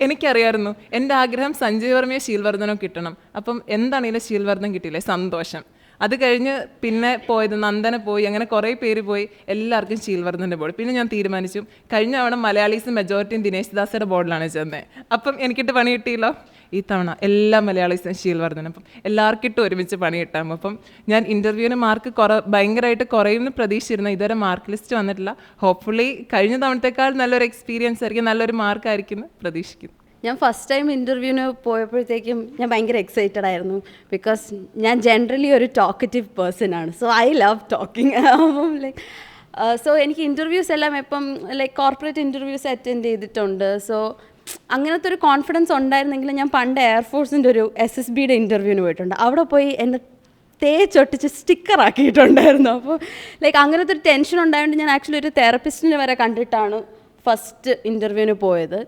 എനിക്കറിയായിരുന്നു എൻ്റെ ആഗ്രഹം സഞ്ജയ് വർമ്മയോ ഷീൽവർദ്ധനോ കിട്ടണം. അപ്പം എന്താണെങ്കിലും ഷീൽവർദ്ധൻ കിട്ടിയില്ലേ, സന്തോഷം. അത് കഴിഞ്ഞ് പിന്നെ പോയത് നന്ദന പോയി, അങ്ങനെ കുറേ പേര് പോയി, എല്ലാവർക്കും ഷീൽവർദ്ധൻ്റെ ബോർഡ്. പിന്നെ ഞാൻ തീരുമാനിച്ചു, കഴിഞ്ഞ തവണ മലയാളീസ് മെജോറിറ്റിയും ദിനേശ് ദാസയുടെ ബോർഡിലാണ് ചെന്നത്. അപ്പം എനിക്കിട്ട് പണി കിട്ടിയല്ലോ. ഈ തവണ എല്ലാ മലയാളീസും ഷീൽവർദ്ധൻ. അപ്പം എല്ലാവർക്കും ഇട്ട് ഒരുമിച്ച് പണി കിട്ടാം. അപ്പം ഞാൻ ഇൻ്റർവ്യൂവിന് മാർക്ക് ഭയങ്കരമായിട്ട് കുറയുമെന്ന് പ്രതീക്ഷിച്ചിരുന്നു. ഇതുവരെ മാർക്ക് ലിസ്റ്റ് വന്നിട്ടില്ല. ഹോപ്പ്ഫുള്ളി കഴിഞ്ഞ തവണത്തേക്കാൾ നല്ലൊരു എക്സ്പീരിയൻസ് ആയിരിക്കും, നല്ലൊരു മാർക്കായിരിക്കും എന്ന് പ്രതീക്ഷിക്കുന്നു.
ഞാൻ ഫസ്റ്റ് ടൈം ഇൻ്റർവ്യൂവിന് പോയപ്പോഴത്തേക്കും ഞാൻ ഭയങ്കര എക്സൈറ്റഡ് ആയിരുന്നു. ബിക്കോസ് ഞാൻ ജനറലി ഒരു ടോക്കറ്റീവ് പേഴ്സൺ ആണ്. So I love talking. So എനിക്ക് ഇൻ്റർവ്യൂസ് എല്ലാം ഇപ്പം കോർപ്പറേറ്റ് ഇൻ്റർവ്യൂസ് അറ്റൻഡ് ചെയ്തിട്ടുണ്ട്. സോ അങ്ങനത്തെ ഒരു കോൺഫിഡൻസ് ഉണ്ടായിരുന്നെങ്കിൽ ഞാൻ പണ്ട് എയർഫോഴ്സിൻ്റെ ഒരു SSBയുടെ ഇൻ്റർവ്യൂവിന് പോയിട്ടുണ്ട്. അവിടെ പോയി എന്നെ തേച്ചൊട്ടിച്ച് സ്റ്റിക്കറാക്കിയിട്ടുണ്ടായിരുന്നു. അപ്പോൾ അങ്ങനത്തെ ഒരു ടെൻഷൻ ഉണ്ടായതുകൊണ്ട് ഞാൻ ആക്ച്വലി ഒരു തെറപ്പിസ്റ്റിനെ വരെ കണ്ടിട്ടാണ് ഫസ്റ്റ് ഇൻ്റർവ്യൂവിന് പോയത്.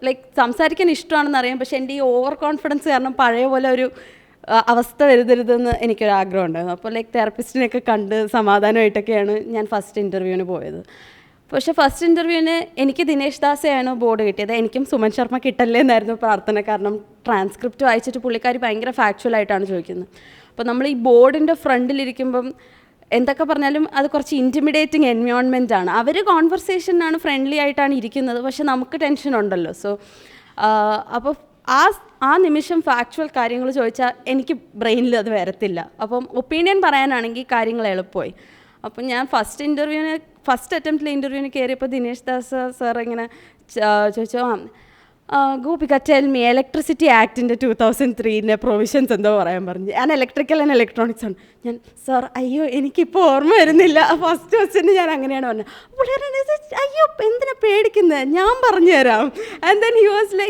സംസാരിക്കാൻ ഇഷ്ടമാണെന്ന് അറിയാം, പക്ഷേ എൻ്റെ ഈ ഓവർ കോൺഫിഡൻസ് കാരണം പഴയ പോലെ ഒരു അവസ്ഥ വരുതരുതെന്ന് എനിക്കൊരാഗ്രഹം ഉണ്ടായിരുന്നു. അപ്പോൾ ലൈക്ക് തെറപ്പിസ്റ്റിനെയൊക്കെ കണ്ട് സമാധാനമായിട്ടൊക്കെയാണ് ഞാൻ ഫസ്റ്റ് ഇൻ്റർവ്യൂവിന് പോയത്. പക്ഷേ ഫസ്റ്റ് ഇൻ്റർവ്യൂവിന് എനിക്ക് ദിനേശ് ദാസെയാണ് ബോർഡ് കിട്ടിയത്. എനിക്കും സുമൻ ശർമ്മ കിട്ടല്ലേ എന്നായിരുന്നു പ്രാർത്ഥന. കാരണം ട്രാൻസ്ക്രിപ്റ്റ് വായിച്ചിട്ട് പുള്ളിക്കാരി ഭയങ്കര ഫാക്ച്വലായിട്ടാണ് ചോദിക്കുന്നത്. അപ്പോൾ നമ്മൾ ഈ ബോർഡിൻ്റെ ഫ്രണ്ടിലിരിക്കുമ്പം എന്തൊക്കെ പറഞ്ഞാലും അത് കുറച്ച് ഇൻറ്റിമിഡേറ്റിംഗ് എൻവയോൺമെൻ്റ് ആണ്. അവർ കോൺവെർസേഷനാണ്, ഫ്രണ്ട്ലി ആയിട്ടാണ് ഇരിക്കുന്നത്, പക്ഷെ നമുക്ക് ടെൻഷൻ ഉണ്ടല്ലോ. സോ അപ്പോൾ ആ നിമിഷം ഫാക്ച്വൽ കാര്യങ്ങൾ ചോദിച്ചാൽ എനിക്ക് ബ്രെയിനിൽ അത് വരത്തില്ല. അപ്പം ഒപ്പീനിയൻ പറയാനാണെങ്കിൽ കാര്യങ്ങൾ എളുപ്പമായി. അപ്പം ഞാൻ ഫസ്റ്റ് അറ്റംപ്റ്റിൽ ഇൻ്റർവ്യൂവിന് കയറിയപ്പോൾ ദിനേശ് ദാസ് സാർ ഇങ്ങനെ ചോദിച്ചു, ഗോപിക ടെൽ മീ ഇലക്ട്രിസിറ്റി ആക്ടിൻ്റെ 2003 പ്രൊവിഷൻസ് എന്തോ പറയാൻ പറഞ്ഞു. ഞാൻ ഇലക്ട്രിക്കൽ ആൻഡ് ഇലക്ട്രോണിക്സ് ആണ്. ഞാൻ സാർ അയ്യോ എനിക്കിപ്പോൾ ഓർമ്മ വരുന്നില്ല. ഫസ്റ്റ് ക്വസ്റ്റ്യന് ഞാൻ അങ്ങനെയാണ് പറഞ്ഞത്. അയ്യോ എന്തിനാ പേടിക്കുന്നത്, ഞാൻ പറഞ്ഞു തരാം. And then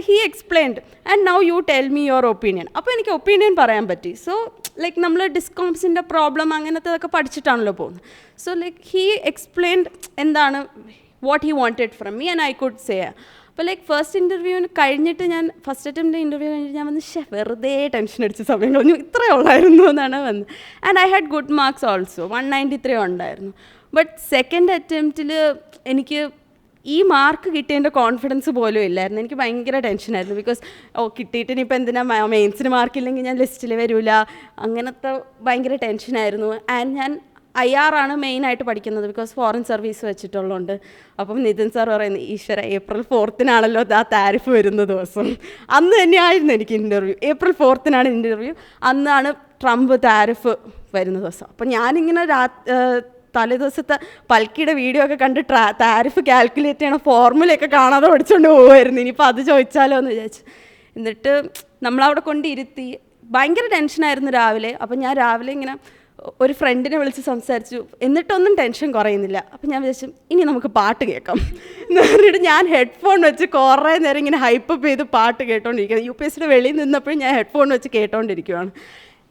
he explained and now you tell me your opinion. അപ്പോൾ എനിക്ക് ഒപ്പീനിയൻ പറയാൻ പറ്റി. സോ ലൈക്ക് നമ്മൾ ഡിസ്കോംസിൻ്റെ പ്രോബ്ലം അങ്ങനത്തെ പഠിച്ചിട്ടാണല്ലോ പോകുന്നത്. സോ ലൈക്ക് ഹി എക്സ്പ്ലെയിൻഡ് എന്താണ് what he wanted from me and I could say. അപ്പോൾ ലൈക്ക് ഫസ്റ്റ് ഇൻ്റർവ്യൂവിന് കഴിഞ്ഞിട്ട് ഫസ്റ്റ് അറ്റംപ്റ്റ് ഇൻ്റർവ്യൂ കഴിഞ്ഞിട്ട് ഞാൻ വെറുതെ ടെൻഷൻ അടിച്ച സമയം കളഞ്ഞു, ഇത്രയേ ഉള്ളായിരുന്നു എന്നാണ് വന്നത്. And I had good marks also, 193 ഉണ്ടായിരുന്നു. ബട്ട് സെക്കൻഡ് അറ്റംപ്റ്റിൽ എനിക്ക് ഈ മാർക്ക് കിട്ടിയതിൻ്റെ കോൺഫിഡൻസ് പോലും ഇല്ലായിരുന്നു. എനിക്ക് ഭയങ്കര ടെൻഷനായിരുന്നു. ബിക്കോസ് കിട്ടിയിട്ട് ഇനിയിപ്പോൾ എന്തിനാ മെയിൻസിന് മാർക്കില്ലെങ്കിൽ ഞാൻ ലിസ്റ്റിൽ വരില്ല, അങ്ങനത്തെ ഭയങ്കര ടെൻഷനായിരുന്നു. ആൻഡ് ഞാൻ IR ആണ് മെയിനായിട്ട് പഠിക്കുന്നത്, ബിക്കോസ് ഫോറിൻ സർവീസ് വെച്ചിട്ടുള്ളതുകൊണ്ട്. അപ്പം നിതിൻ സാർ പറയുന്നത്, ഈശ്വര April 4th ആ താരിഫ് വരുന്ന ദിവസം. അന്ന് തന്നെയായിരുന്നു എനിക്ക് ഇൻ്റർവ്യൂ. April 4th interview. അന്നാണ് ട്രംപ് താരിഫ് വരുന്ന ദിവസം. അപ്പം ഞാനിങ്ങനെ തലേ ദിവസത്തെ പൽക്കിയുടെ വീഡിയോ ഒക്കെ കണ്ട് താരിഫ് കാൽക്കുലേറ്റ് ചെയ്യണ ഫോർമുലയൊക്കെ കാണാതെ പഠിച്ചുകൊണ്ട് പോകുമായിരുന്നു. ഇനിയിപ്പോൾ അത് ചോദിച്ചാലോ എന്ന് വിചാരിച്ചു. എന്നിട്ട് നമ്മളവിടെ കൊണ്ടിരുത്തി. ഭയങ്കര ടെൻഷനായിരുന്നു രാവിലെ. അപ്പം ഞാൻ രാവിലെ ഇങ്ങനെ ഒരു ഫ്രണ്ടിനെ വിളിച്ച് സംസാരിച്ചു. എന്നിട്ടൊന്നും ടെൻഷൻ കുറയുന്നില്ല. അപ്പം ഞാൻ വിചാരിച്ചു ഇനി നമുക്ക് പാട്ട് കേൾക്കാം എന്ന് പറഞ്ഞിട്ട് ഞാൻ ഹെഡ്ഫോൺ വെച്ച് കുറേ നേരം ഇങ്ങനെ ഹൈപ്പപ്പ് ചെയ്ത് പാട്ട് കേട്ടോണ്ടിരിക്കുന്നത്. UPSCയുടെ വെളിയിൽ നിന്നപ്പോഴും ഞാൻ ഹെഡ്ഫോൺ വെച്ച് കേട്ടോണ്ടിരിക്കുകയാണ്.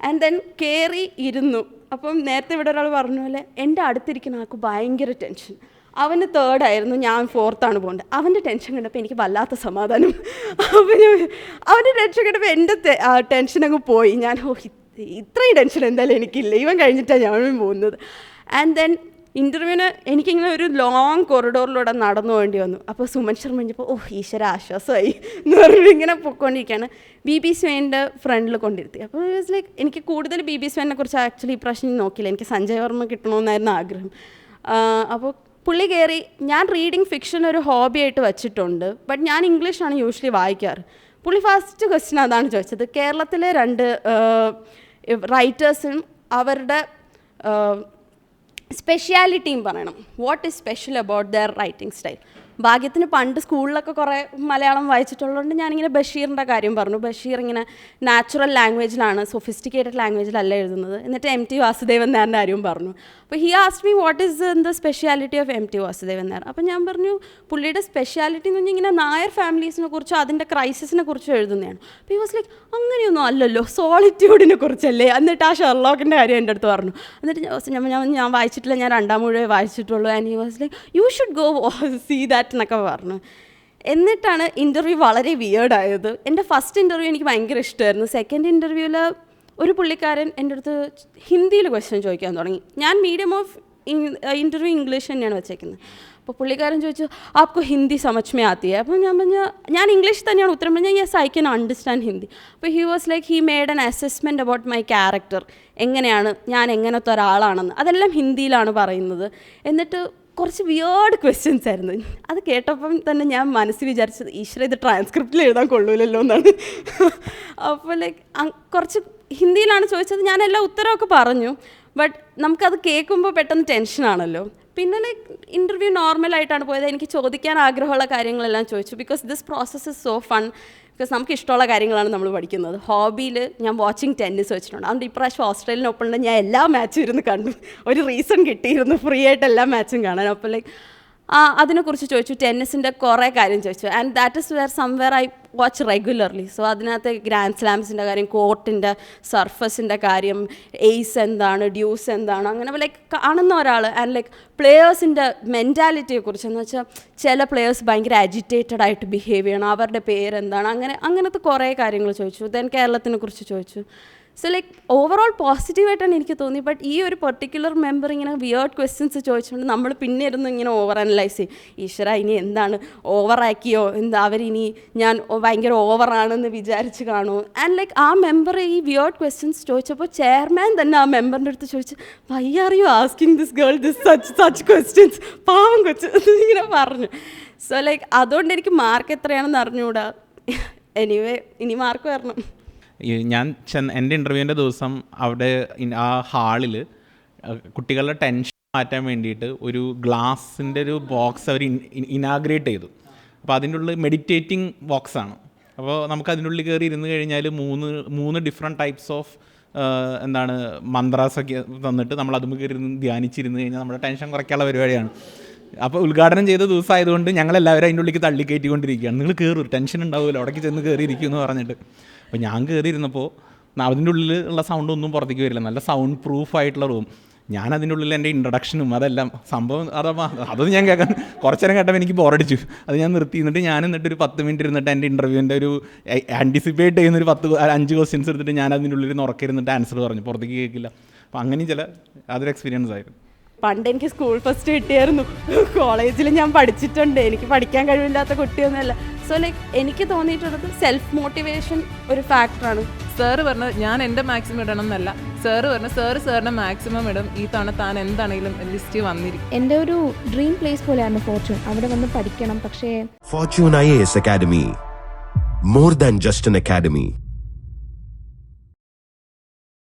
ആൻഡ് ദെൻ കയറി ഇരുന്നു. അപ്പം നേരത്തെ ഇവിടെ ഒരാൾ പറഞ്ഞ പോലെ എൻ്റെ അടുത്തിരിക്കുന്ന ആൾക്ക് ഭയങ്കര ടെൻഷൻ. അവന് 3rd ആയിരുന്നു, ഞാൻ 4th പോകേണ്ടത്. അവൻ്റെ ടെൻഷൻ കണ്ടപ്പോൾ എനിക്ക് വല്ലാത്ത സമാധാനം. അപ്പം അവൻ്റെ ടെൻഷൻ കണ്ടപ്പോൾ എൻ്റെ ടെൻഷൻ അങ്ങ് പോയി. ഞാൻ ഇത്രയും ടെൻഷൻ എന്തായാലും എനിക്കില്ല, ഇവൻ കഴിഞ്ഞിട്ടാണ് ഞാൻ പോകുന്നത്. ആൻഡ് ദെൻ ഇൻ്റർവ്യൂവിന് എനിക്കിങ്ങനെ ഒരു ലോങ് കൊറിഡോറിലൂടെ നടന്നു വേണ്ടി വന്നു. അപ്പോൾ സുമൻ ശർമ്മ കഴിഞ്ഞപ്പോൾ ഈശ്വര ആശ്വാസമായി എന്ന് പറഞ്ഞിട്ട് ഇങ്ങനെ പൊയ്ക്കൊണ്ടിരിക്കുകയാണ്. BB സ്വേൻ്റെ ഫ്രണ്ടിൽ കൊണ്ടിരുത്തി. അപ്പോൾ ഇറ്റ്സ് ലൈക്ക് എനിക്ക് കൂടുതൽ BB സ്വേനെ കുറിച്ച് ആക്ച്വലി ഈ പ്രാവശ്യം നോക്കിയില്ല. എനിക്ക് സഞ്ജയ് വർമ്മ കിട്ടണമെന്നായിരുന്നു ആഗ്രഹം. അപ്പോൾ പുള്ളി കയറി. ഞാൻ റീഡിങ് ഫിക്ഷൻ ഒരു ഹോബി ആയിട്ട് വെച്ചിട്ടുണ്ട്, ബട്ട് ഞാൻ ഇംഗ്ലീഷാണ് യൂഷ്വലി വായിക്കാറ്. പുള്ളി ഫസ്റ്റ് ക്വസ്റ്റ്യൻ അതാണ് ചോദിച്ചത്. കേരളത്തിലെ 2 റൈറ്റേഴ്സും അവരുടെ സ്പെഷ്യാലിറ്റിയും പറയണം. What is special about their writing style. ഭാഗ്യത്തിന് പണ്ട് സ്കൂളിലൊക്കെ കുറേ മലയാളം വായിച്ചിട്ടുള്ളതുകൊണ്ട് ഞാനിങ്ങനെ ബഷീറിൻ്റെ കാര്യം പറഞ്ഞു. ബഷീർ ഇങ്ങനെ നാച്ചുറൽ ലാംഗ്വേജിലാണ്, സൊഫിസ്റ്റിക്കേറ്റഡ് ലാംഗ്വേജിലല്ല എഴുതുന്നത്. എന്നിട്ട് MT വാസുദേവൻ നായരുടെ കാര്യവും പറഞ്ഞു. അപ്പോൾ he asked me what is the speciality of MT Vasudevan Nair. അപ്പോൾ ഞാൻ പറഞ്ഞു പുള്ളിയുടെ സ്പെഷ്യാലിറ്റി എന്ന് പറഞ്ഞാൽ ഇങ്ങനെ നായർ ഫാമിലീസിനെ കുറിച്ചോ അതിൻ്റെ ക്രൈസിസിനെ കുറിച്ചോ എഴുതുന്നതാണ്. അപ്പോൾ ഹി വാസ് ലൈക്ക് അങ്ങനെയൊന്നും അല്ലല്ലോ, സോളിറ്റ്യൂഡിനെ കുറിച്ചല്ലേ. എന്നിട്ട് ആ ഷെർലോക്കിൻ്റെ കാര്യം എൻ്റെ അടുത്ത് പറഞ്ഞു. എന്നിട്ട് ഞാൻ വായിച്ചിട്ടില്ല, ഞാൻ 2 മുഴുവൻ വായിച്ചിട്ടുള്ളൂ. And he was like you should go see that എന്നൊക്കെ പറഞ്ഞു. എന്നിട്ടാണ് ഇൻ്റർവ്യൂ വളരെ വിയേർഡായത്. എൻ്റെ ഫസ്റ്റ് ഇൻ്റർവ്യൂ എനിക്ക് ഭയങ്കര ഇഷ്ടമായിരുന്നു. സെക്കൻഡ് ഇൻ്റർവ്യൂവിൽ ഒരു പുള്ളിക്കാരൻ എൻ്റെ അടുത്ത് ഹിന്ദിയിൽ ക്വസ്റ്റ്യൻ ചോദിക്കാൻ തുടങ്ങി. ഞാൻ മീഡിയം ഓഫ് ഇൻ്റർവ്യൂ ഇംഗ്ലീഷ് തന്നെയാണ് വെച്ചേക്കുന്നത്. അപ്പോൾ പുള്ളിക്കാരൻ ചോദിച്ചു ആപ്കോ ഹിന്ദി സമജ് മേ ആത്തി ഹൈ. അപ്പോൾ ഞാൻ ഇംഗ്ലീഷ് തന്നെയാണ് ഉത്തരം പറഞ്ഞാൽ yes I can understand Hindi. അപ്പോൾ he was like he made an assessment about my character, എങ്ങനെയാണ് ഞാൻ എങ്ങനത്തെ ഒരാളാണെന്ന്. അതെല്ലാം ഹിന്ദിയിലാണ് പറയുന്നത്. എന്നിട്ട് കുറച്ച് വിയേർഡ് ക്വസ്റ്റ്യൻസ് ആയിരുന്നു. അത് കേട്ടപ്പം തന്നെ ഞാൻ മനസ്സിൽ വിചാരിച്ചത് ഈശ്വര ഇത് ട്രാൻസ്ക്രിപ്റ്റിൽ എഴുതാൻ കൊള്ളൂലല്ലോ എന്നാണ്. അപ്പോൾ ലൈക്ക് കുറച്ച് ഹിന്ദിയിലാണ് ചോദിച്ചത്. ഞാനെല്ലാം ഉത്തരമൊക്കെ പറഞ്ഞു. ബട്ട് നമുക്കത് കേൾക്കുമ്പോൾ പെട്ടെന്ന് ടെൻഷനാണല്ലോ. പിന്നെ ലൈക്ക് ഇൻ്റർവ്യൂ നോർമലായിട്ടാണ് പോയത്. എനിക്ക് ചോദിക്കാൻ ആഗ്രഹമുള്ള കാര്യങ്ങളെല്ലാം ചോദിച്ചു. Because this process is so fun. Because നമുക്ക് ഇഷ്ടമുള്ള കാര്യങ്ങളാണ് നമ്മൾ പഠിക്കുന്നത്. ഹോബിയിൽ ഞാൻ വാച്ചിങ് ടെന്നീസ് വെച്ചിട്ടുണ്ട്. അതുകൊണ്ട് ഇപ്രാവശ്യം ഓസ്ട്രേലിയൻ ഓപ്പണിൽ ഞാൻ എല്ലാ മാച്ചും ഇരുന്ന് കണ്ടു. ഒരു റീസൺ കിട്ടിയിരുന്നു ഫ്രീ ആയിട്ട് എല്ലാ മാച്ചും കാണാൻ. അപ്പോൾ ലൈക്ക് അതിനെക്കുറിച്ച് ചോദിച്ചു. ടെന്നീസിൻ്റെ കുറേ കാര്യം ചോദിച്ചു. And that is where somewhere I watch regularly. So അതിനകത്ത് ഗ്രാൻഡ് സ്ലാംസിൻ്റെ കാര്യം, കോർട്ടിൻ്റെ സർഫസിൻ്റെ കാര്യം, എയ്സ് എന്താണ്, ഡ്യൂസ് എന്താണ്, അങ്ങനെ ലൈക്ക് കാണുന്ന ഒരാൾ. ആൻഡ് ലൈക്ക് പ്ലെയേഴ്സിൻ്റെ മെൻറ്റാലിറ്റിയെക്കുറിച്ച് എന്ന് വെച്ചാൽ ചില പ്ലെയേഴ്സ് ഭയങ്കര അജിറ്റേറ്റഡ് ആയിട്ട് ബിഹേവ് ചെയ്യണം, അവരുടെ പേരെന്താണ്, അങ്ങനത്തെ കുറേ കാര്യങ്ങൾ ചോദിച്ചു. ദെൻ കേരളത്തിനെ കുറിച്ച് ചോദിച്ചു. സോ ലൈക്ക് ഓവറോൾ പോസിറ്റീവായിട്ടാണ് എനിക്ക് തോന്നി. ബട്ട് ഈ ഒരു പെർട്ടിക്കുലർ മെമ്പർ ഇങ്ങനെ വിയേർഡ് ക്വസ്റ്റ്യൻസ് ചോദിച്ചുകൊണ്ട് നമ്മൾ പിന്നെ ഇരുന്ന് ഇങ്ങനെ ഓവർ അനലൈസ് ചെയ്യും. ഈശ്വര ഇനി എന്താണ് ഓവറാക്കിയോ, എന്താ അവരിനി ഞാൻ ഭയങ്കര ഓവറാണെന്ന് വിചാരിച്ച് കാണുമോ. ആൻഡ് ലൈക്ക് ആ മെമ്പർ ഈ വിയേർഡ് ക്വസ്റ്റ്യൻസ് ചോദിച്ചപ്പോൾ ചെയർമാൻ തന്നെ ആ മെമ്പറിൻ്റെ അടുത്ത് ചോദിച്ചു, why are you asking this girl this such questions, പാവം കൊച്ചു ഇങ്ങനെ പറഞ്ഞു. സോ ലൈക്ക് അതുകൊണ്ട് എനിക്ക് മാർക്ക് എത്രയാണെന്ന് അറിഞ്ഞുകൂടാ. എനിവേ ഇനി മാർക്ക് വരണം.
ഞാൻ എൻ്റെ ഇൻ്റർവ്യൂവിൻ്റെ ദിവസം അവിടെ ആ ഹാളിൽ കുട്ടികളുടെ ടെൻഷൻ മാറ്റാൻ വേണ്ടിയിട്ട് ഒരു ഗ്ലാസിൻ്റെ ഒരു ബോക്സ് അവർ ഇനാഗ്രേറ്റ് ചെയ്തു. അപ്പോൾ അതിൻ്റെ ഉള്ളിൽ മെഡിറ്റേറ്റിംഗ് ബോക്സാണ്. അപ്പോൾ നമുക്ക് അതിൻ്റെ ഉള്ളിൽ കയറി ഇരുന്ന് കഴിഞ്ഞാൽ മൂന്ന് ഡിഫറെൻറ്റ് ടൈപ്സ് ഓഫ് എന്താണ് മന്ത്രാസൊക്കെ തന്നിട്ട് നമ്മൾ അതുമ്പോൾ കയറി ഇരുന്ന് ധ്യാനിച്ചിരുന്ന് കഴിഞ്ഞാൽ നമ്മുടെ ടെൻഷൻ കുറയ്ക്കാനുള്ള പരിപാടിയാണ്. അപ്പോൾ ഉദ്ഘാടനം ചെയ്ത ദിവസമായതുകൊണ്ട് ഞങ്ങളെല്ലാവരും അതിൻ്റെ ഉള്ളിലേക്ക് തള്ളിക്കയറ്റിക്കൊണ്ടിരിക്കുകയാണ്. നിങ്ങൾ കയറും, ടെൻഷൻ ഉണ്ടാവില്ല, അവിടേക്ക് ചെന്ന് കയറിയിരിക്കും എന്ന് പറഞ്ഞിട്ട്. അപ്പോൾ ഞാൻ കയറിയിരുന്നപ്പോൾ അതിൻ്റെ ഉള്ളിൽ ഉള്ള സൗണ്ട് ഒന്നും പുറത്തേക്ക് വരില്ല, നല്ല സൗണ്ട് പ്രൂഫായിട്ടുള്ള റൂം. ഞാൻ അതിൻ്റെ ഉള്ളിൽ എൻ്റെ ഇൻട്രഡക്ഷനും അതെല്ലാം സംഭവം അതൊന്നും ഞാൻ കേൾക്കാൻ കുറച്ച് നേരം കേട്ടപ്പോൾ എനിക്ക് ബോറടിച്ചു. അത് ഞാൻ നിർത്തി. എന്നിട്ട് ഒരു 10 മിനിറ്റ് ഇരുന്നിട്ട് എൻ്റെ ഇൻ്റർവ്യൂവിൻ്റെ ഒരു ആൻറ്റിസിപ്പേറ്റ് ചെയ്യുന്നൊരു 5 ക്വസ്റ്റ്യൻസ് എടുത്തിട്ട് ഞാൻ അതിൻ്റെ ഉള്ളിൽ നിന്ന് ഉറക്കിരുന്നിട്ട് ആൻസർ പറഞ്ഞു, പുറത്തേക്ക് കേൾക്കില്ല. അപ്പോൾ അങ്ങനെയും അതൊരു എക്സ്പീരിയൻസ് ആയിരുന്നു.
പണ്ട് എനിക്ക് സ്കൂൾ ഫസ്റ്റ് കിട്ടിയായിരുന്നു. കോളേജിൽ ഞാൻ പഠിച്ചിട്ടുണ്ട്, എനിക്ക് പഠിക്കാൻ കഴിവില്ലാത്ത കുട്ടിയൊന്നുമല്ല. സോ ലൈക്ക് എനിക്ക് തോന്നിയിട്ടുള്ളത് സെൽഫ് മോട്ടിവേഷൻ ഒരു ഫാക്ടറാണ്.
സാറ് പറഞ്ഞത് ഞാൻ എൻ്റെ മാക്സിമം ഇടണം എന്നല്ല, സാറ് പറഞ്ഞു സാറിൻ്റെ മാക്സിമം ഇടും, ഈ തവണ താൻ എന്താണെങ്കിലും ലിസ്റ്റ് വന്നിരിക്കും.
എൻ്റെ ഒരു ഡ്രീം പ്ലേസ് പോലെയാണ് ഫോർച്യൂൺ. അവിടെ വന്ന് പഠിക്കണം. പക്ഷേ
Fortune IAS Academy, more than just an academy.